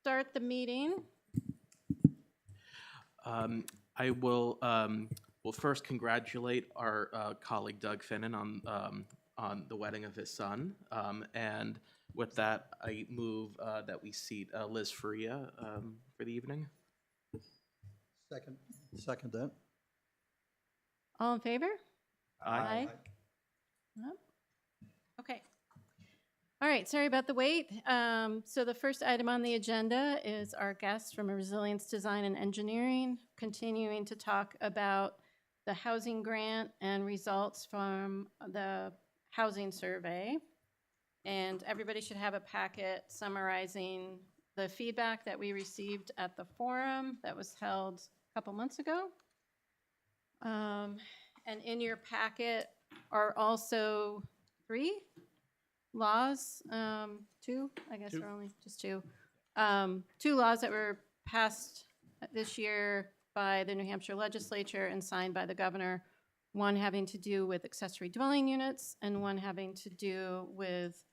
start the meeting. I will first congratulate our colleague Doug Finnan on the wedding of his son. And with that, I move that we seat Liz Faria for the evening. Second that. All in favor? Aye. No? Okay. All right, sorry about the wait. So the first item on the agenda is our guest from Resilience Design and Engineering, continuing to talk about the housing grant and results from the housing survey. And everybody should have a packet summarizing the feedback that we received at the forum that was held a couple months ago. And in your packet are also 3 laws, 2, I guess are only just 2. 2 laws that were passed this year by the New Hampshire legislature and signed by the governor, one having to do with accessory dwelling units and one having to do with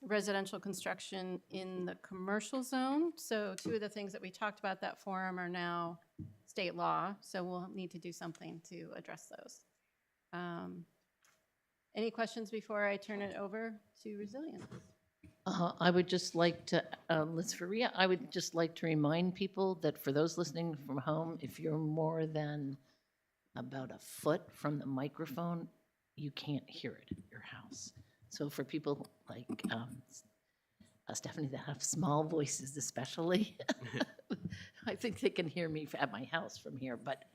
residential construction in the commercial zone. So 2 of the things that we talked about at that forum are now state law, so we'll need to do something to address those. Any questions before I turn it over to Resilience? I would just like to, Liz Faria, I would just like to remind people that for those listening from home, if you're more than about a foot from the microphone, you can't hear it at your house. So for people like Stephanie that have small voices especially, I think they can hear me at my house from here, but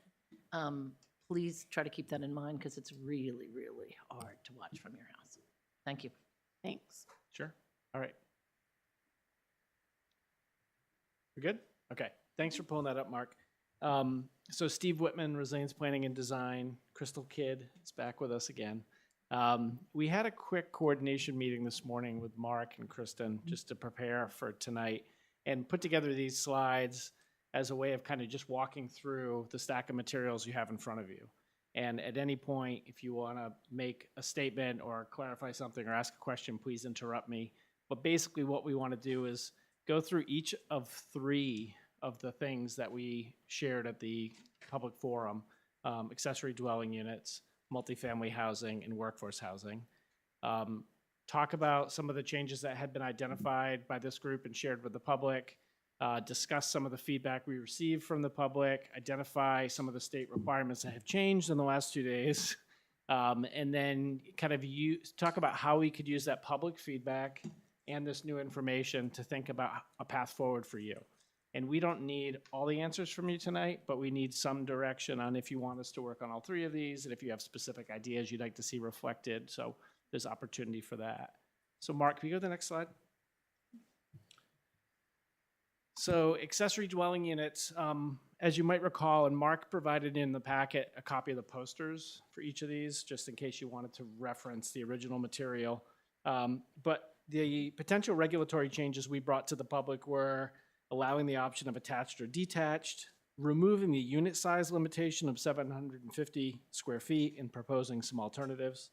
please try to keep that in mind because it's really, really hard to watch from your house. Thank you. Thanks. Sure. All right. We're good? Okay. Thanks for pulling that up, Mark. So Steve Whitman, Resilience Planning and Design, Crystal Kidd is back with us again. We had a quick coordination meeting this morning with Mark and Kristen just to prepare for tonight and put together these slides as a way of kind of just walking through the stack of materials you have in front of you. And at any point, if you want to make a statement or clarify something or ask a question, please interrupt me. But basically what we want to do is go through each of 3 of the things that we shared at the public forum, accessory dwelling units, multifamily housing, and workforce housing. Talk about some of the changes that had been identified by this group and shared with the public, discuss some of the feedback we received from the public, identify some of the state requirements that have changed in the last 2 days, and then kind of talk about how we could use that public feedback and this new information to think about a path forward for you. And we don't need all the answers from you tonight, but we need some direction on if you want us to work on all 3 of these and if you have specific ideas you'd like to see reflected. So there's opportunity for that. So Mark, can we go to the next slide? So accessory dwelling units, as you might recall, and Mark provided in the packet a copy of the posters for each of these, just in case you wanted to reference the original material. But the potential regulatory changes we brought to the public were allowing the option of attached or detached, removing the unit size limitation of 750 square feet and proposing some alternatives.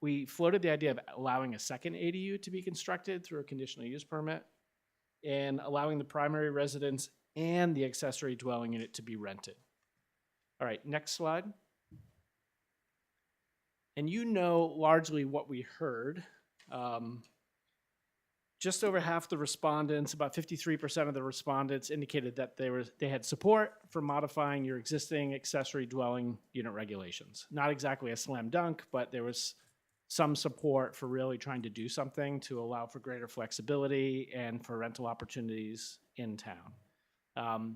We floated the idea of allowing a second ADU to be constructed through a conditional use permit and allowing the primary residence and the accessory dwelling unit to be rented. All right, next slide. And you know largely what we heard. Just over half the respondents, about 53% of the respondents indicated that they had support for modifying your existing accessory dwelling unit regulations. Not exactly a slam dunk, but there was some support for really trying to do something to allow for greater flexibility and for rental opportunities in town.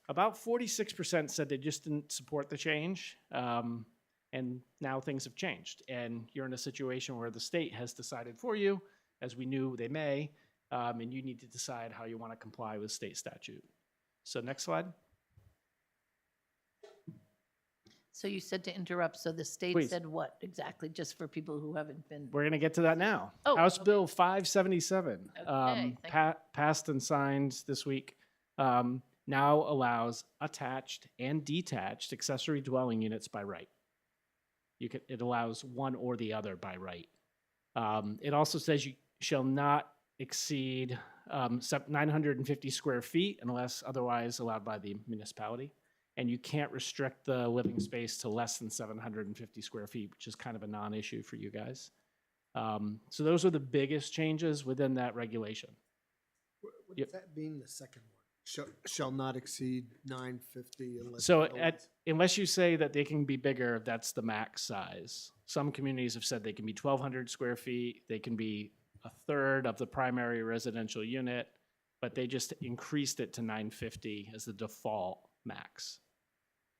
About 46% said they just didn't support the change, and now things have changed. And you're in a situation where the state has decided for you, as we knew they may, and you need to decide how you want to comply with state statute. So next slide. So you said to interrupt, so the state Please. said what exactly, just for people who haven't been? We're going to get to that now. Oh, House okay. Bill 577, Okay, thank passed and signed this week, now allows attached and detached accessory dwelling units by right. It allows one or the other by right. It also says you shall not exceed 950 square feet unless otherwise allowed by the municipality. And you can't restrict the living space to less than 750 square feet, which is kind of a non-issue for you guys. So those are the biggest changes within that regulation. What Yep. does that mean, the second one? Shall not exceed 950 unless. So otherwise- unless you say that they can be bigger, that's the max size. Some communities have said they can be 1,200 square feet, they can be a third of the primary residential unit, but they just increased it to 950 as the default max.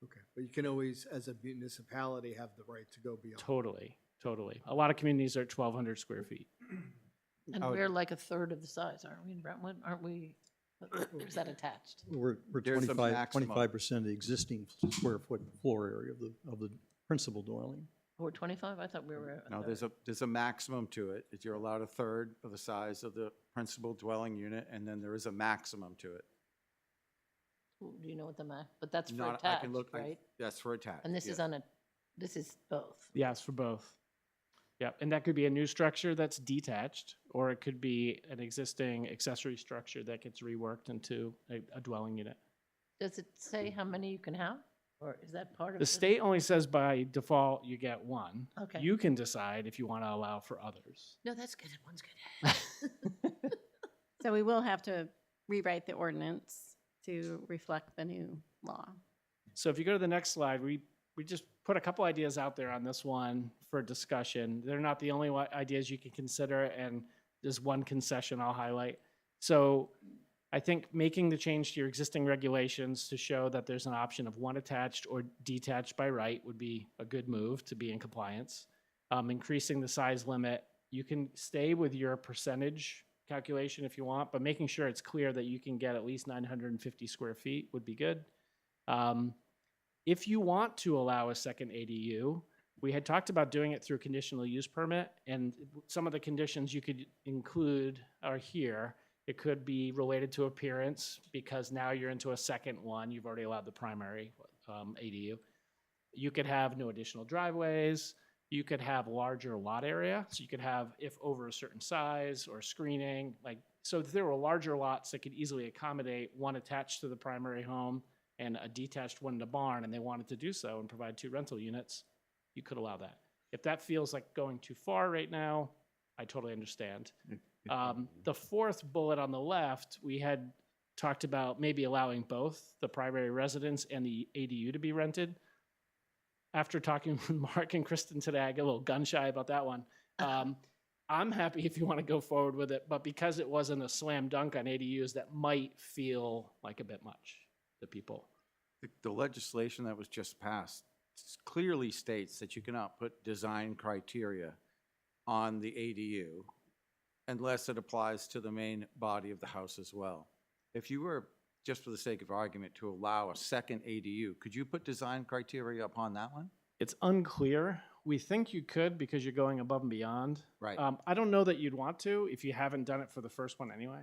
Okay, but you can always, as a municipality, have the right to go beyond. Totally, totally. A lot of communities are at 1,200 square feet. And Oh, we're like a third of the size, aren't we, in Brentwood? Aren't we, or is that attached? We're There's a 25, maximum. 25% of the existing square foot floor area of the principal dwelling. Or 25? I thought we were a No, third. there's a maximum to it. If you're allowed a third of the size of the principal dwelling unit, and then there is a maximum to it. Do you know what the max, but that's for Not, I attached, can look, right? that's for attached. And this is yeah. this is both. Yes, for both. Yeah, and that could be a new structure that's detached, or it could be an existing accessory structure that gets reworked into a dwelling unit. Does it say how many you can have? Or is that part of? The state only says by default you get one. Okay. You can decide if you want to allow for others. No, that's good. One's good. So we will have to rewrite the ordinance to reflect the new law. So if you go to the next slide, we just put a couple ideas out there on this one for discussion. They're not the only ideas you can consider, and there's one concession I'll highlight. So I think making the change to your existing regulations to show that there's an option of one attached or detached by right would be a good move to be in compliance. Increasing the size limit, you can stay with your percentage calculation if you want, but making sure it's clear that you can get at least 950 square feet would be good. If you want to allow a second ADU, we had talked about doing it through a conditional use permit, and some of the conditions you could include are here. It could be related to appearance, because now you're into a second one. You've already allowed the primary ADU. You could have no additional driveways. You could have larger lot area. So you could have, if over a certain size or screening, so if there were larger lots that could easily accommodate one attached to the primary home and a detached one in the barn, and they wanted to do so and provide 2 rental units, you could allow that. If that feels like going too far right now, I totally understand. The fourth bullet on the left, we had talked about maybe allowing both the primary residence and the ADU to be rented. After talking with Mark and Kristen today, I get a little gun shy about that one. I'm happy if you want to go forward with it, but because it wasn't a slam dunk on ADUs, that might feel like a bit much to people. The legislation that was just passed clearly states that you cannot put design criteria on the ADU unless it applies to the main body of the house as well. If you were, just for the sake of argument, to allow a second ADU, could you put design criteria upon that one? It's unclear. We think you could because you're going above and beyond. Right. I don't know that you'd want to if you haven't done it for the first one anyway.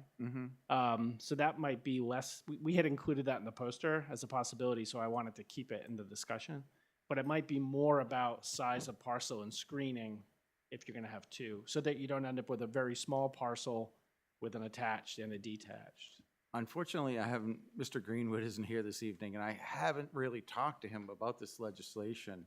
So that might be less. We had included that in the poster as a possibility, so I wanted to keep it in the discussion. But it might be more about size of parcel and screening if you're going to have 2, so that you don't end up with a very small parcel with an attached and a detached. Unfortunately, Mr. Greenwood isn't here this evening, and I haven't really talked to him about this legislation,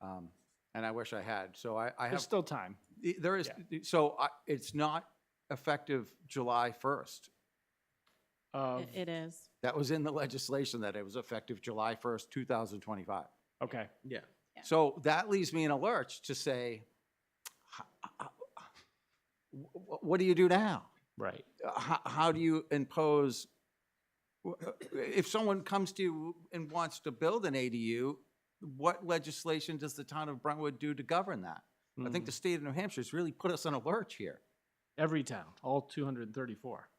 and I wish I had. So I have. There's still time. There is, so it's not effective July 1st. It is. That was in the legislation that it was effective July 1st, 2025. Okay. Yeah. So that leaves me in a lurch to say, what do you do now? Right. How do you impose, if someone comes to you and wants to build an ADU, what legislation does the town of Brentwood do to govern that? I think the state of New Hampshire has really put us in a lurch here. Every town, all 234.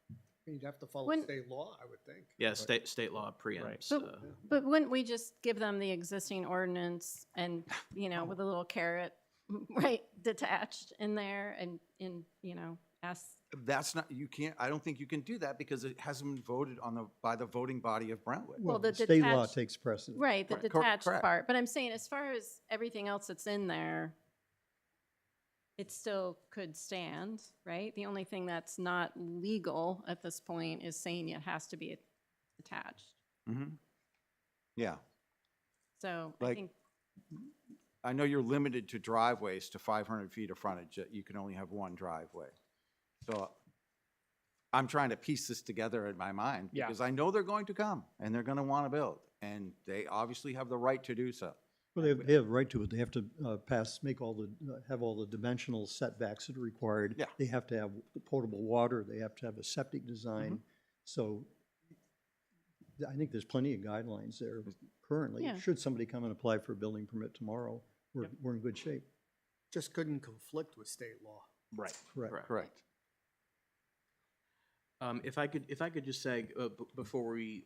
You'd have to follow When- state law, I would think. Yeah, But- state law preempts. But, but wouldn't we just give them the existing ordinance and, with a little carrot, right, detached in there and, ask? That's not, you can't, I don't think you can do that because it hasn't been voted on by the voting body of Brentwood. Well, the State law detached- takes precedent. Right, the Right, detached correct. part. But I'm saying as far as everything else that's in there, it still could stand, right? The only thing that's not legal at this point is saying it has to be attached. Mm-hmm. Yeah. So I Like- think, I know you're limited to driveways to 500 feet of frontage, that you can only have one driveway. So I'm trying to piece this together in my mind, Yeah. because I know they're going to come, and they're gonna wanna build, and they obviously have the right to do so. Well, they have a right to it. They have to make all the, have all the dimensional setbacks that are required. Yeah. They have to have potable water. They have to have a septic design. So I think there's plenty of guidelines there currently. Yeah. Should somebody come and apply for a building permit tomorrow, we're in good shape. Just couldn't conflict with state law. Right. Correct. Correct. If I could just say, before we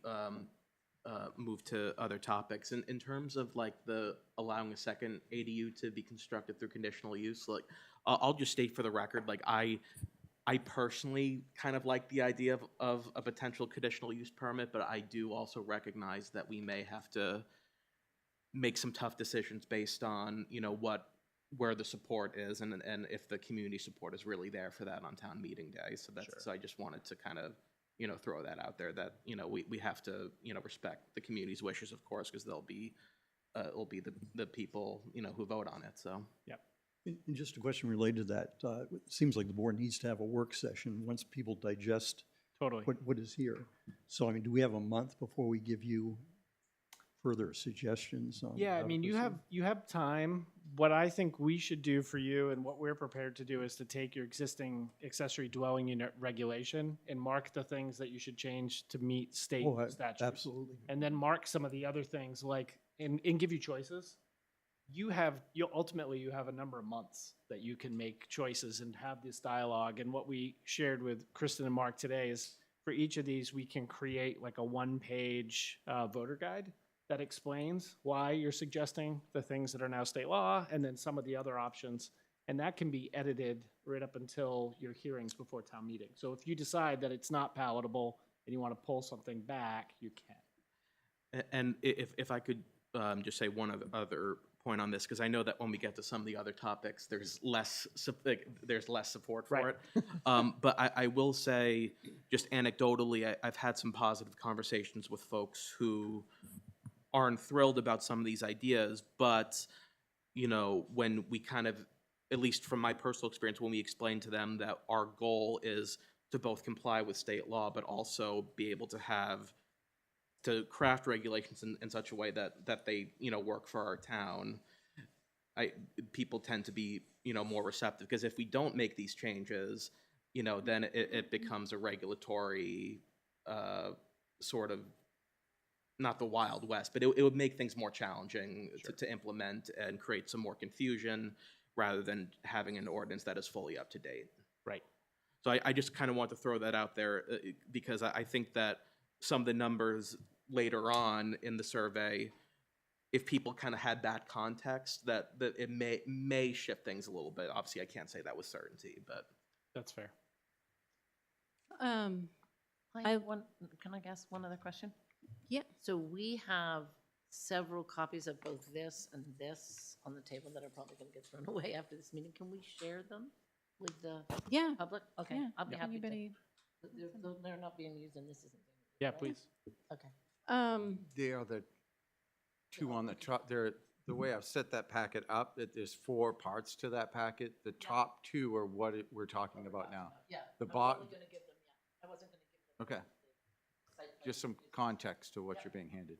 move to other topics, in terms of like the allowing a second ADU to be constructed through conditional use, like, I'll just state for the record, like, I personally kind of like the idea of a potential conditional use permit, but I do also recognize that we may have to make some tough decisions based on, you know, where the support is and if the community support is really there for that on town meeting day. So that's, so I just wanted to kind of, you know, throw that out there, that, you know, we have to, you know, respect the community's wishes, of course, because it'll be the people, you know, who vote on it, so. And just a question related to that, it seems like the board needs to have a work session once people digest Totally. what is here. So, I mean, do we have a month before we give you further suggestions on? Yeah, I how to mean, proceed? you have time. What I think we should do for you and what we're prepared to do is to take your existing accessory dwelling unit regulation and mark the things that you should change to meet state Oh, statutes. absolutely. And then mark some of the other things like, and give you choices. You ultimately you have a number of months that you can make choices and have this dialogue. And what we shared with Kristen and Mark today is for each of these, we can create like a one-page voter guide that explains why you're suggesting the things that are now state law and then some of the other options. And that can be edited right up until your hearings before town meeting. So if you decide that it's not palatable and you want to pull something back, you can. And if I could just say one other point on this, because I know that when we get to some of the other topics, there's less support for Right. it. But I will say, just anecdotally, I've had some positive conversations with folks who aren't thrilled about some of these ideas, but, you know, when we kind of, at least from my personal experience, when we explain to them that our goal is to both comply with state law, but also be able to craft regulations in such a way that they, you know, work for our town, people tend to be, you know, more receptive, because if we don't make these changes, you know, then it becomes a regulatory sort of, not the Wild West, but it would make things more challenging to implement and create some more confusion rather than having an ordinance that is fully up to date. Right. So I just kind of want to throw that out there because I think that some of the numbers later on in the survey, if people kind of had that context, that it may shift things a little bit. Obviously, I can't say that with certainty, but. That's fair. um, Can I ask one other question? yeah, So we have several copies of both this and this on the table that are probably going to get thrown away after this meeting. Can we share them with the yeah, public? Okay, yeah. I'll be happy to. Anybody? They're not being used and this isn't. Yeah, right? please. Okay. They are the two on the top, they're, the way I've set that packet up, that there's 4 parts to that packet. The top 2 are what we're talking about now. Yeah. The I bot- wasn't going to give them, yeah. I wasn't going to give them. Okay, just some context to what you're being handed.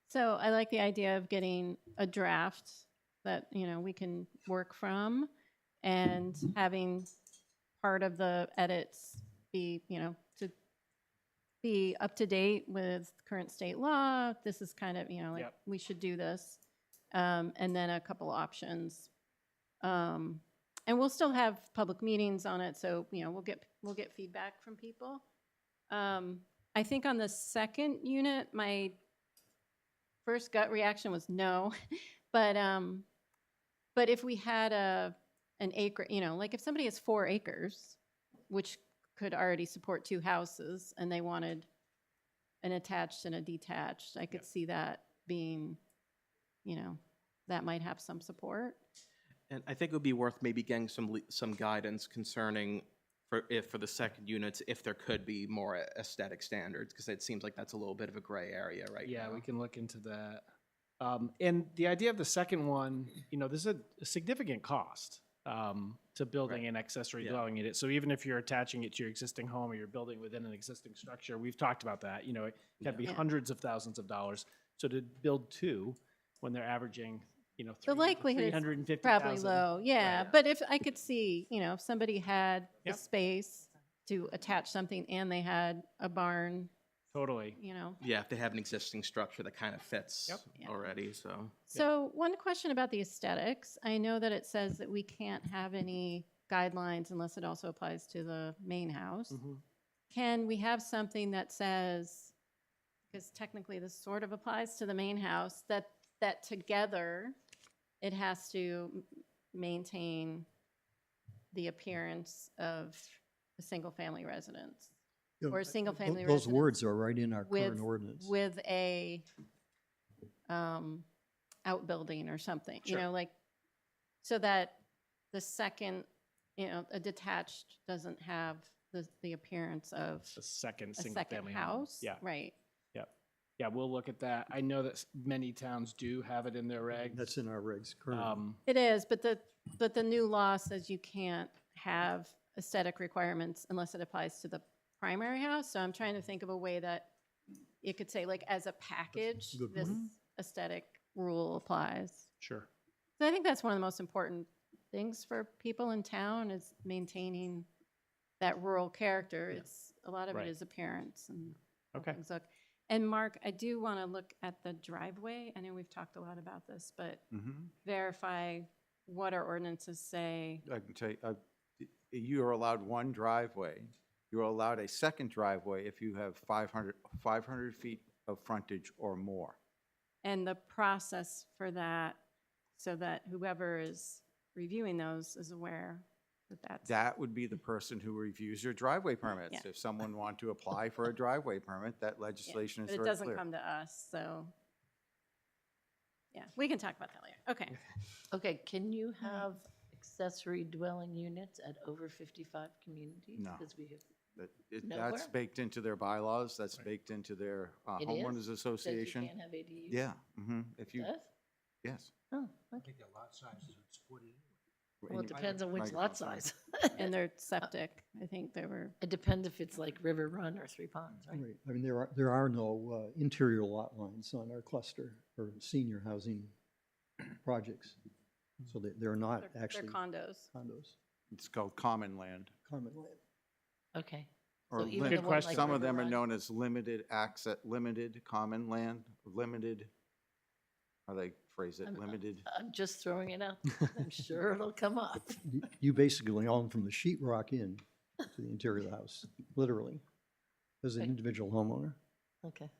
So I like the idea of getting a draft that, you know, we can work from and having part of the edits be, you know, to be up to date with current state law. This is kind of, you know, like, Yep. we should do this. And then a couple options. And we'll still have public meetings on it, so, you know, we'll get feedback from people. I think on the second unit, my first gut reaction was no, but if we had an acre, you know, like if somebody has 4 acres, which could already support 2 houses, and they wanted an attached and a detached, I could see that being, you know, that might have some support. And I think it would be worth maybe getting some guidance concerning for the second units, if there could be more aesthetic standards, because it seems like that's a little bit of a gray area right now. Yeah, we can look into that. And the idea of the second one, there's a significant cost to building Right. an accessory Yeah. dwelling unit. So even if you're attaching it to your existing home or you're building within an existing structure, we've talked about that. It can be Yeah. hundreds of thousands of dollars. So to build two, when they're averaging, The likelihood is 350,000. probably low, yeah. Right. But if I could see, if somebody had the Yep. space to attach something and they had a barn, Totally. Yeah, if they have an existing structure that kind of fits Yep. Yeah. already, so. So one question about the aesthetics. I know that it says that we can't have any guidelines unless it also applies to the main house. Mhm. Can we have something that says, because technically this sort of applies to the main house, that together it has to maintain the appearance of a single-family residence You know, or a single-family Those residence words are right in our current with, ordinance. with a outbuilding or something, Sure. so that the second, a detached doesn't have the appearance of The second a single second family house. Yeah. Right. Yeah, we'll look at that. I know that many towns do have it in their regs. That's in our regs currently. It is, but the new law says you can't have aesthetic requirements unless it applies to the primary house. So I'm trying to think of a way that it could say, like, as a package, good this aesthetic rule applies. Sure. So I think that's one of the most important things for people in town is maintaining that rural character. It's a lot of Right. it is appearance and how Okay. things look. And Mark, I do want to look at the driveway. I know we've talked a lot about this, but verify what our ordinances say. I can tell you, you are allowed one driveway. You're allowed a second driveway if you have 500 feet of frontage or more. And the process for that, so that whoever is reviewing those is aware that that's. That would be the person who reviews your driveway permits. Yeah. If someone want to apply for a driveway permit, that Yeah, legislation is but it very doesn't clear. come to us, so. Yeah, we can talk about that later. Okay. Okay, can you have accessory dwelling units at over 55 communities? No. Because we have, That's Nowhere? baked into their bylaws, that's baked into their It homeowners is? says you association. can't have ADUs? Yeah, if you, Does? yes. Oh, okay. Well, it depends on which Microphone, lot sorry. size. And they're septic. I think they were, It depends if it's like River Run or Three Ponds, right? Right. I mean, there are no interior lot lines on our cluster or senior housing projects. So they're not they're actually condos. condos, It's called common land. common land. Okay. Or So even lim- the one question. like some of River them are Run- known as limited access, limited common land, limited, how they phrase it, I'm- limited. I'm just throwing it out. I'm sure it'll come up. You basically own from the sheetrock in to the interior of the house, literally, as an Okay. individual homeowner. Okay.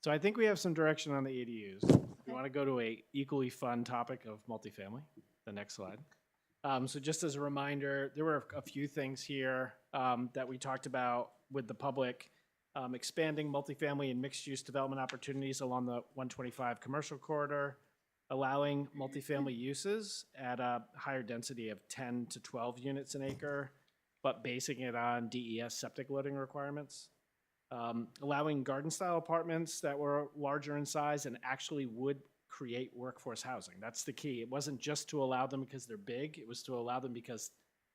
So I think we have some direction on the ADUs. We want to go to a equally fun topic of multifamily, the next slide. So just as a reminder, there were a few things here that we talked about with the public. Expanding multifamily and mixed-use development opportunities along the 125 commercial corridor, allowing multifamily uses at a higher density of 10 to 12 units an acre, but basing it on DES septic loading requirements. Allowing garden-style apartments that were larger in size and actually would create workforce housing. That's the key. It wasn't just to allow them because they're big, it was to allow them because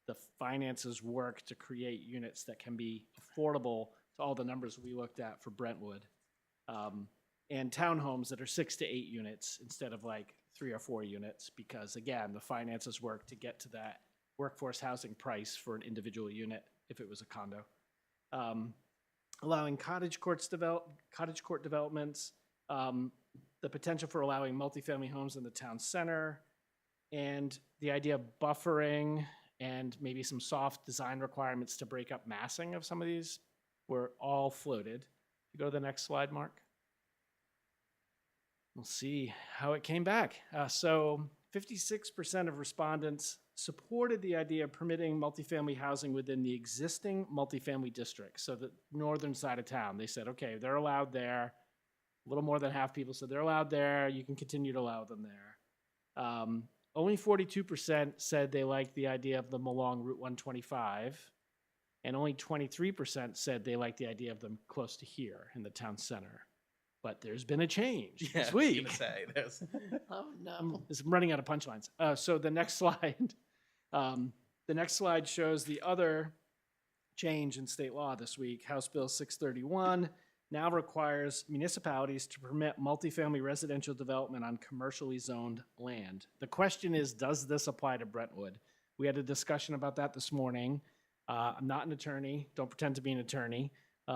the finances work to create units that can be affordable to all the numbers we looked at for Brentwood. And townhomes that are 6 to 8 units instead of like 3 or 4 units, because again, the finances work to get to that workforce housing price for an individual unit if it was a condo. Allowing cottage court developments, the potential for allowing multifamily homes in the town center, and the idea of buffering and maybe some soft design requirements to break up massing of some of these were all floated. You go to the next slide, Mark. We'll see how it came back. So 56% of respondents supported the idea of permitting multifamily housing within the existing multifamily district, so the northern side of town. They said, okay, they're allowed there. A little more than half people said they're allowed there. You can continue to allow them there. only 42% said they liked the idea of them along Route 125, and only 23% said they liked the idea of them close to here in the town center. But there's been a change Yeah, this I was week. gonna say, there's, Oh, I'm no. running out of punchlines. So the next slide, shows the other change in state law this week. House Bill 631 now requires municipalities to permit multifamily residential development on commercially zoned land. The question is, does this apply to Brentwood? We had a discussion about that this morning. I'm not an attorney, don't pretend to be an attorney.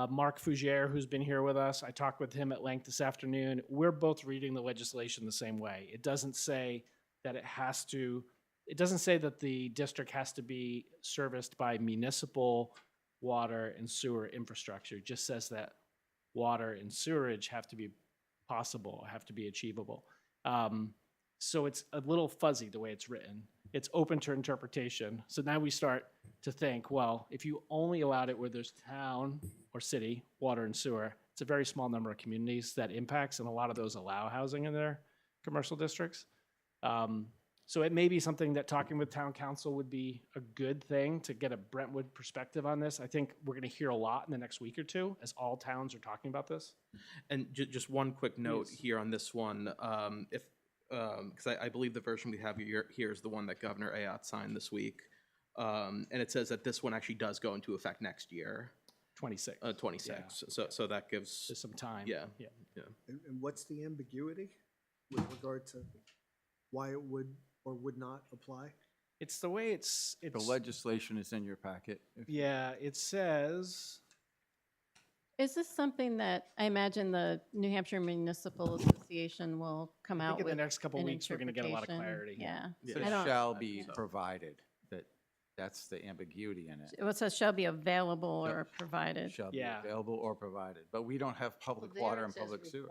Mark Fougere, who's been here with us, I talked with him at length this afternoon. We're both reading the legislation the same way. It doesn't say that it doesn't say that the district has to be serviced by municipal water and sewer infrastructure. It just says that water and sewerage have to be possible, have to be achievable. So it's a little fuzzy the way it's written. It's open to interpretation. So now we start to think, well, if you only allowed it where there's town or city, water and sewer, it's a very small number of communities that impacts, and a lot of those allow housing in their commercial districts. So it may be something that talking with town council would be a good thing to get a Brentwood perspective on this. I think we're going to hear a lot in the next week or two as all towns are talking about this. and just one quick note Please. here on this one, because I believe the version we have here is the one that Governor Ayotte signed this week. And it says that this one actually does go into effect next year, 26. 26. So that gives, There's some time. yeah. And what's the ambiguity with regard to why it would or would not apply? It's the way it's The legislation is in your packet. yeah, it says, Is this something that I imagine the New Hampshire Municipal Association will come I out think in with? the next couple an weeks, we're going to get a lot of interpretation? clarity. Yeah. Yeah. So I don't- shall be so. provided, that's the ambiguity in it. Well, it says shall be available Shall- or provided, Shall be Yeah. available or provided, but we don't have public water and public sewer.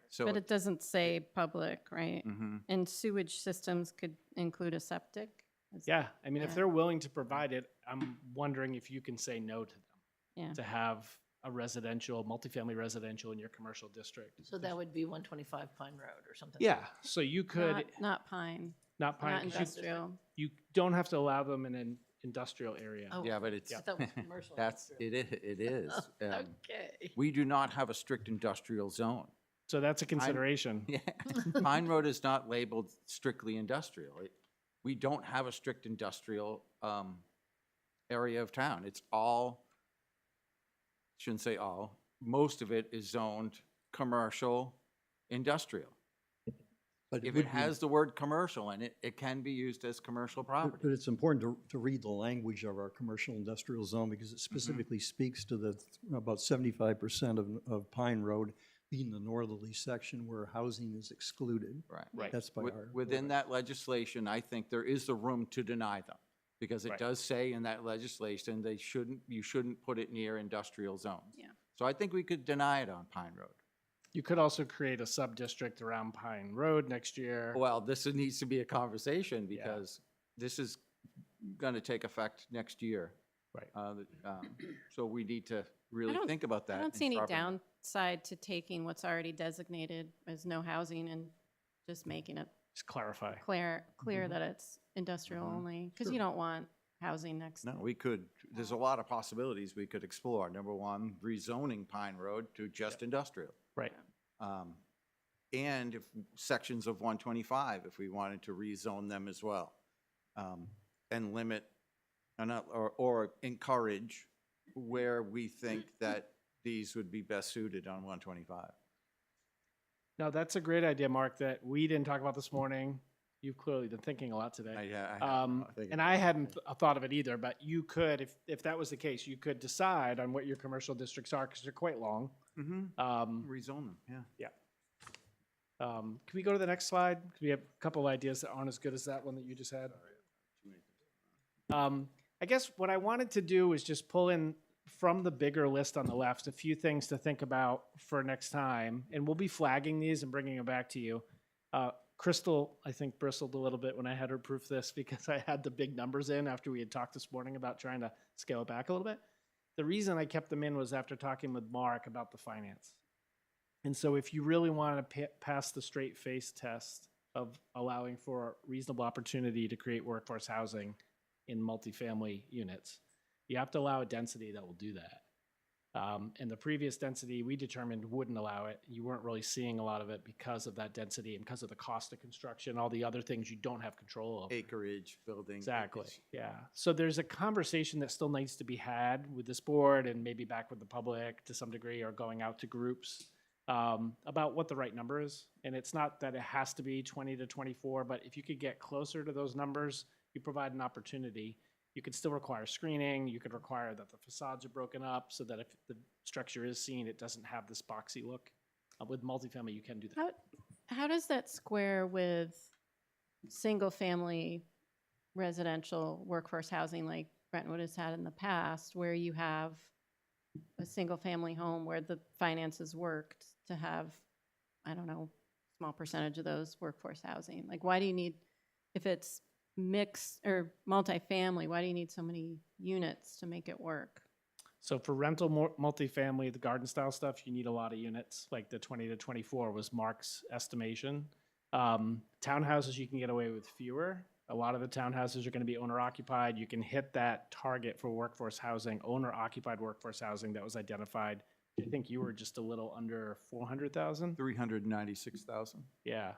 So, but it doesn't say public, right? Mhm. And sewage systems could include a septic? Is- Yeah, I mean, if Yeah. they're willing to provide it, I'm wondering if you can say no to them. Yeah. To have a residential, multifamily residential in your commercial district. So that would be 125 Pine Road or something? Yeah, so you could, Not pine, not Pine, not 'cause industrial. you don't have to allow them in an industrial area. Oh, yeah, but it's, I thought it was commercial. that's, it is. Okay. We do not have a strict industrial zone. So that's a consideration. Yeah, Pine Road is not labeled strictly industrial. We don't have a strict industrial area of town. It's all, shouldn't say all, most of it is zoned commercial, industrial. But If would it be- has the word commercial in it, it can be used as commercial But property. it's important to read the language of our commercial industrial zone because it Mm-hmm. specifically speaks to the, about 75% of Pine Road being the northerly section where housing is excluded. Right. Right. That's by our. Within that legislation, I think there is the room to deny them. Because it Right. does say in that legislation, you shouldn't put it near industrial zones. Yeah. So I think we could deny it on Pine Road. You could also create a sub-district around Pine Road next year. Well, this needs to be a conversation Yeah. because this is going to take effect next year. Right. So we need to I really don't- think about that. I don't and see any sharpen it. downside to taking what's already designated as no housing and just making it Just clarify. clear Mhm. that it's industrial Mhm. only, because you don't want housing next. No, we could, there's a lot of possibilities we could explore. Number one, rezoning Pine Road to just industrial. Right. And if sections of 125, if we wanted to rezone them as well. And limit, or encourage where we think that these would be best suited on 125. No, that's a great idea, Mark, that we didn't talk about this morning. You've clearly been thinking a lot today. And I hadn't thought of it either, but you could, if that was the case, you could decide on what your commercial districts are, because they're quite long. Rezone them, yeah. Can we go to the next slide? 'Cause we have a couple ideas that aren't as good as that one that you just had. I guess what I wanted to do is just pull in from the bigger list on the left, a few things to think about for next time, and we'll be flagging these and bringing them back to you. Crystal, I think, bristled a little bit when I had her proof this because I had the big numbers in after we had talked this morning about trying to scale it back a little bit. The reason I kept them in was after talking with Mark about the finance. And so if you really want to pass the straight face test of allowing for reasonable opportunity to create workforce housing in multifamily units. You have to allow a density that will do that. And the previous density we determined wouldn't allow it. You weren't really seeing a lot of it because of that density and because of the cost of construction, all the other things you don't have control over. Acreage, building. Exactly, it's- yeah. So there's a conversation that still needs to be had with this board and maybe back with the public to some degree, or going out to groups about what the right number is. And it's not that it has to be 20 to 24, but if you could get closer to those numbers, you provide an opportunity. You could still require screening. You could require that the facades are broken up so that if the structure is seen, it doesn't have this boxy look. With multifamily, you can do that. How does that square with single-family residential workforce housing like Brentwood has had in the past, where you have a single-family home where the finances worked to have, I don't know, small percentage of those workforce housing? Like, why do you need, if it's mixed or multifamily, why do you need so many units to make it work? So for rental multifamily, the garden style stuff, you need a lot of units, like the 20 to 24 was Mark's estimation. Townhouses, you can get away with fewer. A lot of the townhouses are going to be owner occupied. You can hit that target for workforce housing, owner occupied workforce housing that was identified. I think you were just a little under 400,000. 396,000. Yeah.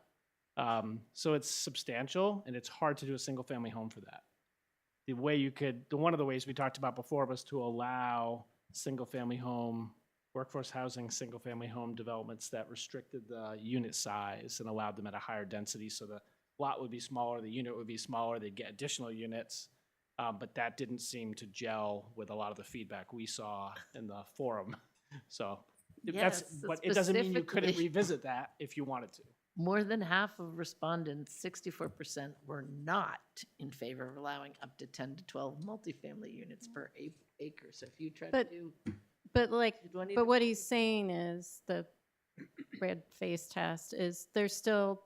So it's substantial, and it's hard to do a single family home for that. The way you could, one of the ways we talked about before was to allow single family home, workforce housing, single family home developments that restricted the unit size and allowed them at a higher density. So the lot would be smaller, the unit would be smaller, they'd get additional units. But that didn't seem to gel with a lot of the feedback we saw in the forum. So Yes, but it doesn't mean you couldn't specifically. revisit that if you wanted to. More than half of respondents, 64%, were not in favor of allowing up to 10 to 12 multifamily units per acre. So if you try to But- do. But like, you don't need but to- what he's saying is the red face test is there's still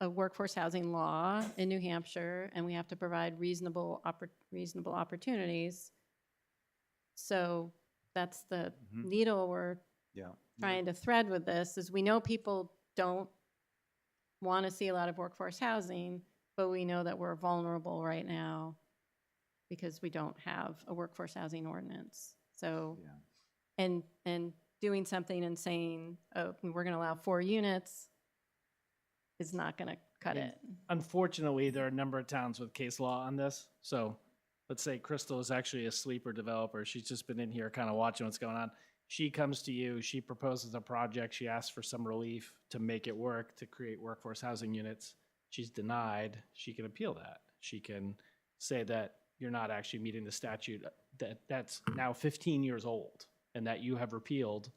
a workforce housing law in New Hampshire, and we have to provide reasonable opportunities. So that's the Mhm. needle we're Yeah. trying to thread with this, is we know people don't want to see a lot of workforce housing, but we know that we're vulnerable right now because we don't have a workforce housing ordinance. So, Yeah. and doing something and saying, oh, we're going to allow 4 units is not going to cut Yeah. it. Unfortunately, there are a number of towns with case law on this. So let's say Crystal is actually a sleeper developer. She's just been in here kind of watching what's going on. She comes to you, she proposes a project, she asks for some relief to make it work, to create workforce housing units. She's denied, she can appeal that. She can say that you're not actually meeting the statute that's now 15 years old and that you have repealed.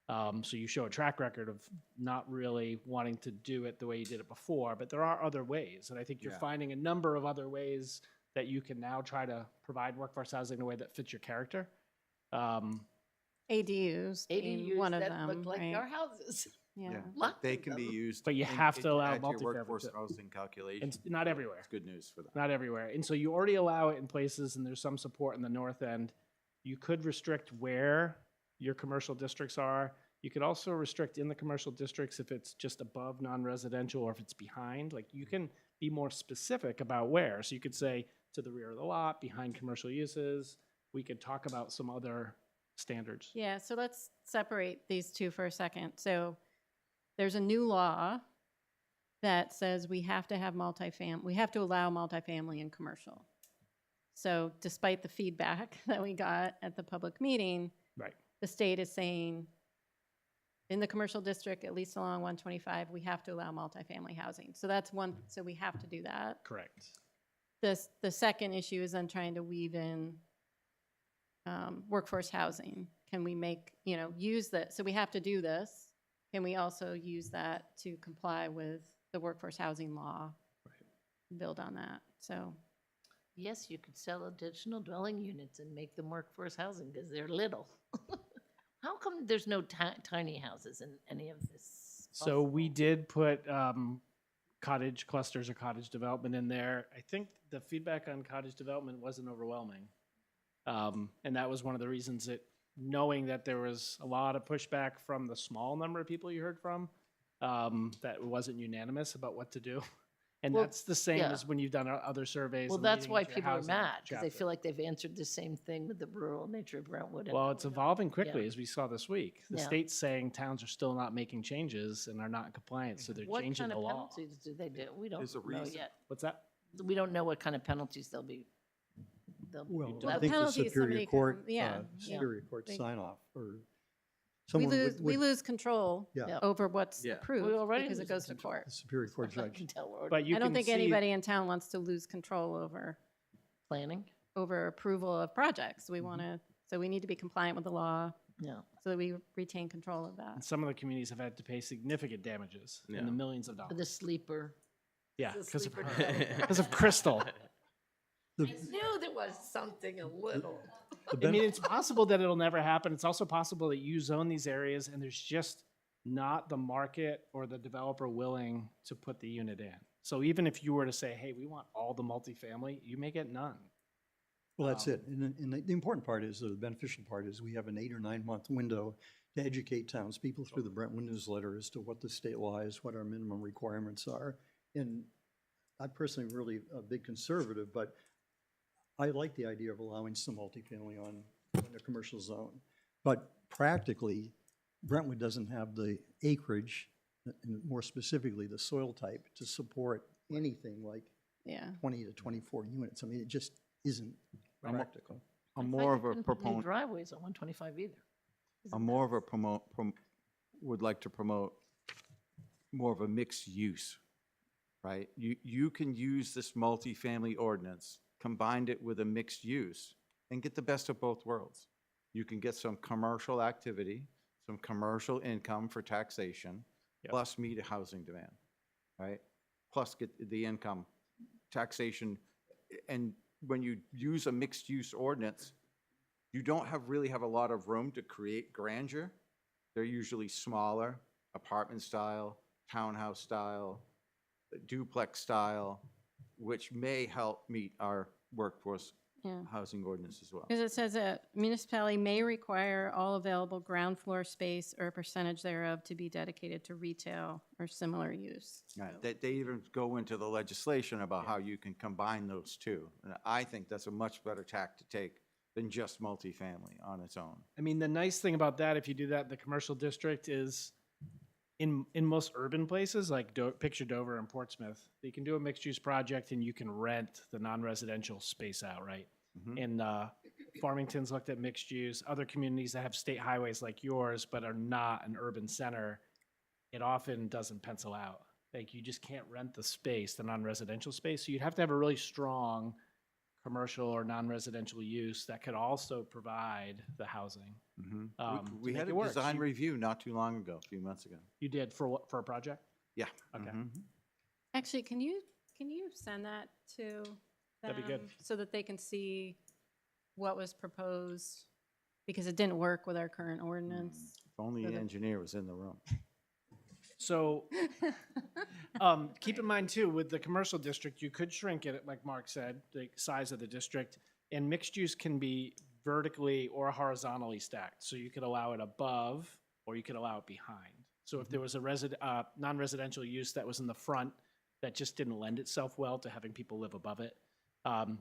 So you show a track record of not really wanting to do it the way you did it before, but there are other ways. And I think you're Yeah. finding a number of other ways that you can now try to provide workforce housing in a way that fits your character. ADUs being ADUs one of that them, look like right? our houses. Yeah. Lots They of can be them. used. But you in- have to allow add to your multifamily workforce too. housing calculation. And not everywhere. It's good news for them. Not everywhere. And so you already allow it in places, and there's some support in the north end. You could restrict where your commercial districts are. You could also restrict in the commercial districts if it's just above non-residential or if it's behind. Like, you can be more specific about where. So you could say to the rear of the lot, behind commercial uses. We could talk about some other standards. Yeah, so let's separate these two for a second. So there's a new law that says we have to have we have to allow multifamily and commercial. So despite the feedback that we got at the public meeting, Right. the state is saying in the commercial district, at least along 125, we have to allow multifamily housing. So that's one, so we have to do that. Correct. The second issue is then trying to weave in workforce housing. Can we make, use that, so we have to do this. Can we also use that to comply with the workforce housing law? Build on that, so. Yes, you could sell additional dwelling units and make them workforce housing because they're little. How come there's no tiny houses in any of this? So we possible? did put cottage clusters or cottage development in there. I think the feedback on cottage development wasn't overwhelming. And that was one of the reasons that, knowing that there was a lot of pushback from the small number of people you heard from, that it wasn't unanimous about what to do. And Well, that's the same yeah. as when you've done other surveys. Well, and that's leading why into your people are housing mad, because they chapter. feel like they've answered the same thing with the rural nature of Brentwood. and Well, now it's we don't- evolving quickly, yeah. as we saw this week. The Yeah. state's saying towns are still not making changes and are not in compliance, so they're What changing kind the of law. penalties do they do? We don't There's a know reason. yet. What's that? We don't know what kind of penalties they'll be. Well, Well, I the think the penalty is Superior somebody Court, come- yeah, yeah. Superior Court They- sign off, or We someone lose, we would, lose control yeah, over what's Yeah. approved We already because it lose goes to control. court. the Superior Court I judge. can tell we're But you I don't can think see- anybody in town wants to lose control planning. over approval of projects. We want to, so we need to be compliant with the law Yeah. so that we retain control of And that. some of the communities have had to pay significant damages Yeah. in the millions of For dollars. the sleeper. Yeah, the because of sleeper her, developer. because of Crystal. The, I knew there was something a little. the I mean, ben- it's possible that it'll never happen. It's also possible that you zone these areas and there's just not the market or the developer willing to put the unit in. So even if you were to say, hey, we want all the multifamily, you may get none. Well, that's it. And the important part is, or the beneficial part is, we have an 8 or 9 month window to educate townspeople through the Brentwood newsletter as to what the state law is, what our minimum requirements are. And I'm personally really a big conservative, but I like the idea of allowing some multifamily on the commercial zone. But practically, Brentwood doesn't have the acreage, and more specifically, the soil type, to support anything like Yeah. 20 to 24 units. I mean, it just isn't I'm a- practical. I'm It's like more you of a couldn't put new proponent, driveways on 125 either. I'm more of a would like to promote more of a mixed use, right? You can use this multifamily ordinance, combine it with a mixed use, and get the best of both worlds. You can get some commercial activity, some commercial income for taxation, Yep. plus meet a housing demand, right? Plus get the income, taxation, and when you use a mixed-use ordinance, you don't really have a lot of room to create grandeur. They're usually smaller, apartment style, townhouse style, duplex style, which may help meet our workforce Yeah. housing ordinance as well. Because it says a municipality may require all available ground floor space or a percentage thereof to be dedicated to retail or similar use. Right, So- they even go into the legislation about how you can combine those two. And I think that's a much better tack to take than just multifamily on its own. I mean, the nice thing about that, if you do that in the commercial district, is in most urban places, like picture Dover and Portsmouth, you can do a mixed-use project and you can rent the non-residential space out, right? Mhm. And Farmington's looked at mixed use. Other communities that have state highways like yours, but are not an urban center, it often doesn't pencil out. Like, you just can't rent the space, the non-residential space. So you'd have to have a really strong commercial or non-residential use that could also provide the housing. Mhm. To We make had it a work. design You- review not too long ago, a few months ago. You did for what, for a project? Yeah. Okay. Mhm. Actually, can you send that to That'd be good. them so that they can see what was proposed? Because it didn't work with our current ordinance. If only So the the- engineer was in the room. So keep in mind too, with the commercial district, you could shrink it, like Mark said, the size of the district. And mixed use can be vertically or horizontally stacked. So you could allow it above or you could allow it behind. So if there was a non-residential use that was in the front that just didn't lend itself well to having people live above it,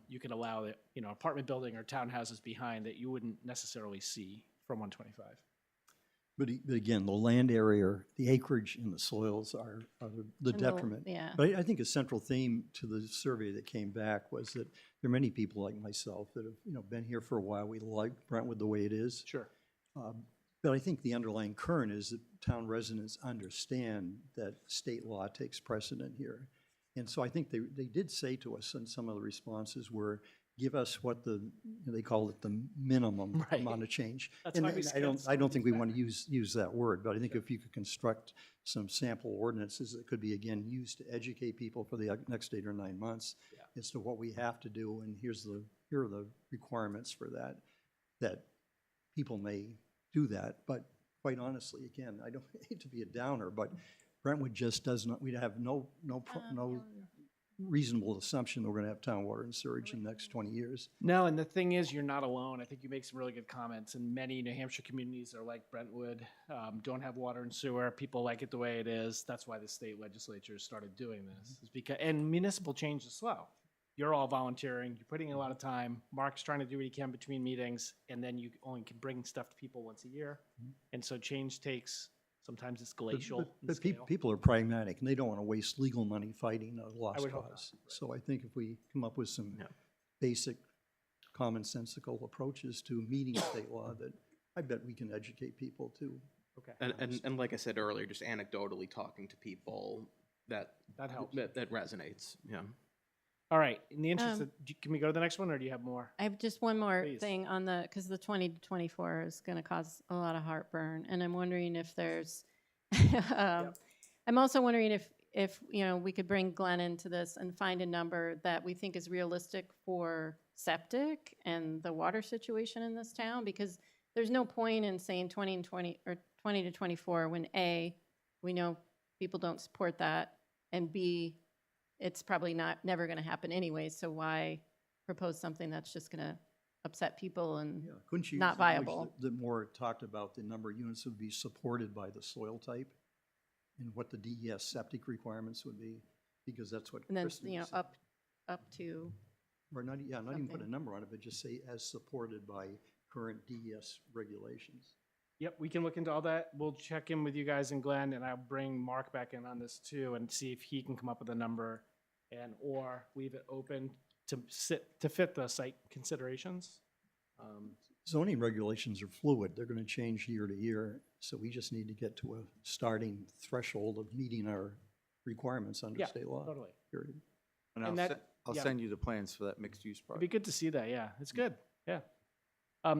you could allow it, apartment building or townhouses behind that you wouldn't necessarily see from 125. But again, the land area, the acreage and the soils are the And detriment. Yeah. But I think a central theme to the survey that came back was that there are many people like myself that have, been here for a while. We like Brentwood the way it is. Sure. But I think the underlying current is that town residents understand that state law takes precedent here. And so I think they did say to us in some of the responses were, give us what they call it the minimum Right. amount of change. That's And why we and scaled some I of don't these think we back. want to use that word, but I think if you could construct some sample ordinances that could be, again, used to educate people for the next 8 or 9 months Yeah. as to what we have to do, and here are the requirements for that people may do that. But quite honestly, again, I don't hate to be a downer, but Brentwood just does not, we'd have no reasonable assumption that we're gonna have town water and sewage in the next 20 years. No, and the thing is, you're not alone. I think you make some really good comments, and many New Hampshire communities are like Brentwood, don't have water and sewer. People like it the way it is. That's why the state legislature started doing this. Is because, and municipal change is slow. You're all volunteering. You're putting in a lot of time. Mark's trying to do what he can between meetings, and then you only can bring stuff to people once a year. And so change takes, sometimes it's glacial in But scale. people are pragmatic, and they don't want to waste legal money fighting a lost would hope not, cause. So I think if we come up with some Yeah. basic, commonsensical approaches to meeting state law, that I bet we can educate people to. Okay. And like I said earlier, just anecdotally talking to people, that That helps. that resonates. Yeah. All right. In the interest Um, of, can we go to the next one, or do you have more? I have just one more Please. thing on the, because the 20 to 24 is going to cause a lot of heartburn, and I'm wondering if there's, I'm also wondering if, we could bring Glenn into this and find a number that we think is realistic for septic and the water situation in this town, because there's no point in saying 20 and 20, or 20 to 24, when A, we know people don't support that, and B, it's probably never going to happen anyway, so why propose something that's just going to upset people and Yeah, couldn't you use not the language viable? that more talked about the number of units would be supported by the soil type and what the DES septic requirements would be, because that's what And then, Kristen was saying. up to, Or not, yeah, not even put a something. number on it, but just say as supported by current DES regulations. Yep, we can look into all that. We'll check in with you guys and Glenn, and I'll bring Mark back in on this too and see if he can come up with a number or leave it open to fit the site considerations. Zoning regulations are fluid. They're gonna change year to year, so we just need to get to a starting threshold of meeting our requirements under Yeah, state law, totally. period. And And I'll yeah. send you the plans for that mixed-use It'd project. be good to see that, yeah. It's good, yeah.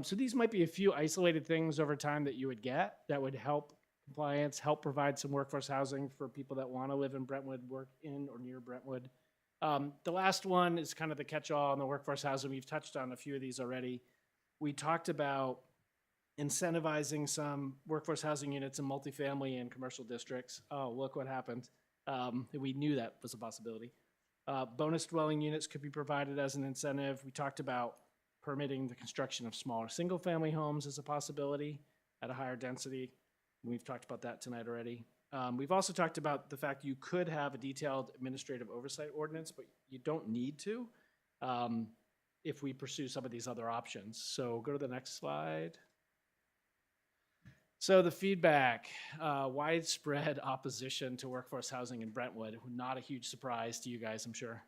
So these might be a few isolated things over time that you would get that would help compliance, help provide some workforce housing for people that want to live in Brentwood, work in or near Brentwood. The last one is kind of the catch-all on the workforce housing. We've touched on a few of these already. We talked about incentivizing some workforce housing units in multifamily and commercial districts. Oh, look what happened. We knew that was a possibility. Bonus dwelling units could be provided as an incentive. We talked about permitting the construction of smaller single-family homes as a possibility at a higher density. We've talked about that tonight already. We've also talked about the fact you could have a detailed administrative oversight ordinance, but you don't need to if we pursue some of these other options. So go to the next slide. So the feedback, widespread opposition to workforce housing in Brentwood, not a huge surprise to you guys, I'm sure.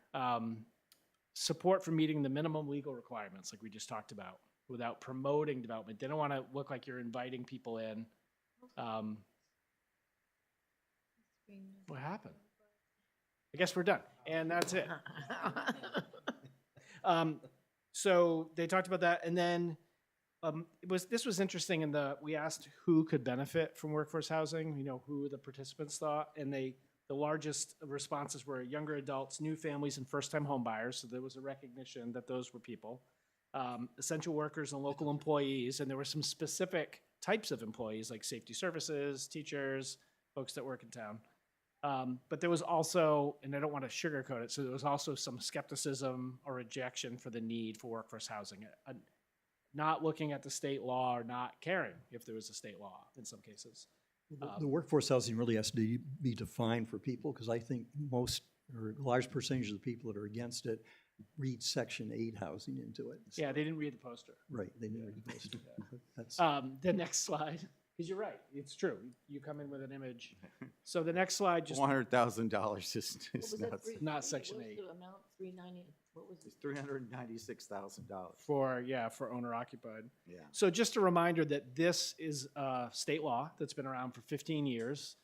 Support for meeting the minimum legal requirements, like we just talked about, without promoting development. They don't want to look like you're inviting people in. What happened? I guess we're done, and that's it. So they talked about that, and then this was interesting in we asked who could benefit from workforce housing, who the participants thought, and the largest responses were younger adults, new families, and first-time home buyers. So there was a recognition that those were people. Essential workers and local employees, and there were some specific types of employees like safety services, teachers, folks that work in town. But there was also, and I don't want to sugarcoat it, so there was also some skepticism or rejection for the need for workforce housing. Not looking at the state law or not caring if there was a state law in some cases. The workforce housing really has to be defined for people, because I think most, or a large percentage of the people that are against it read Section 8 housing into it. Yeah, they didn't read the poster. Right, they never post it. That's, The next slide, because you're right, it's true. You come in with an image. So the next slide, just $100,000 is nuts. Not Section 8. What was the amount? 390, what was it? It's $396,000. for owner occupied. Yeah. So just a reminder that this is state law that's been around for 15 years.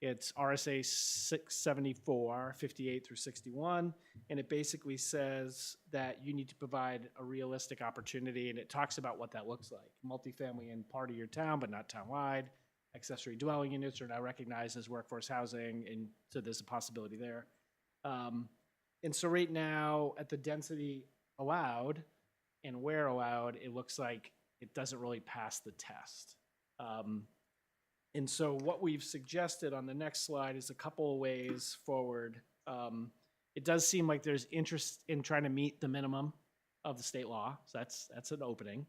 It's RSA 674, 58 through 61, and it basically says that you need to provide a realistic opportunity, and it talks about what that looks like. Multifamily in part of your town, but not townwide. Accessory dwelling units are now recognized as workforce housing, and so there's a possibility there. And so right now, at the density allowed and where allowed, it looks like it doesn't really pass the test. And so what we've suggested on the next slide is a couple of ways forward. It does seem like there's interest in trying to meet the minimum of the state law, so that's an opening.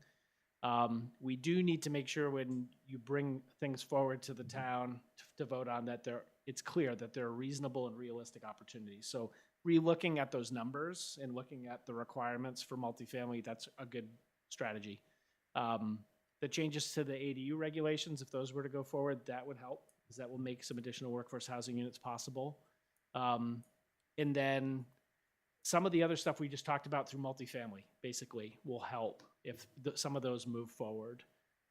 We do need to make sure when you bring things forward to the town to vote on that it's clear that there are reasonable and realistic opportunities. So re-looking at those numbers and looking at the requirements for multifamily, that's a good strategy. The changes to the ADU regulations, if those were to go forward, that would help, because that will make some additional workforce housing units possible. And then some of the other stuff we just talked about through multifamily, basically, will help if some of those move forward.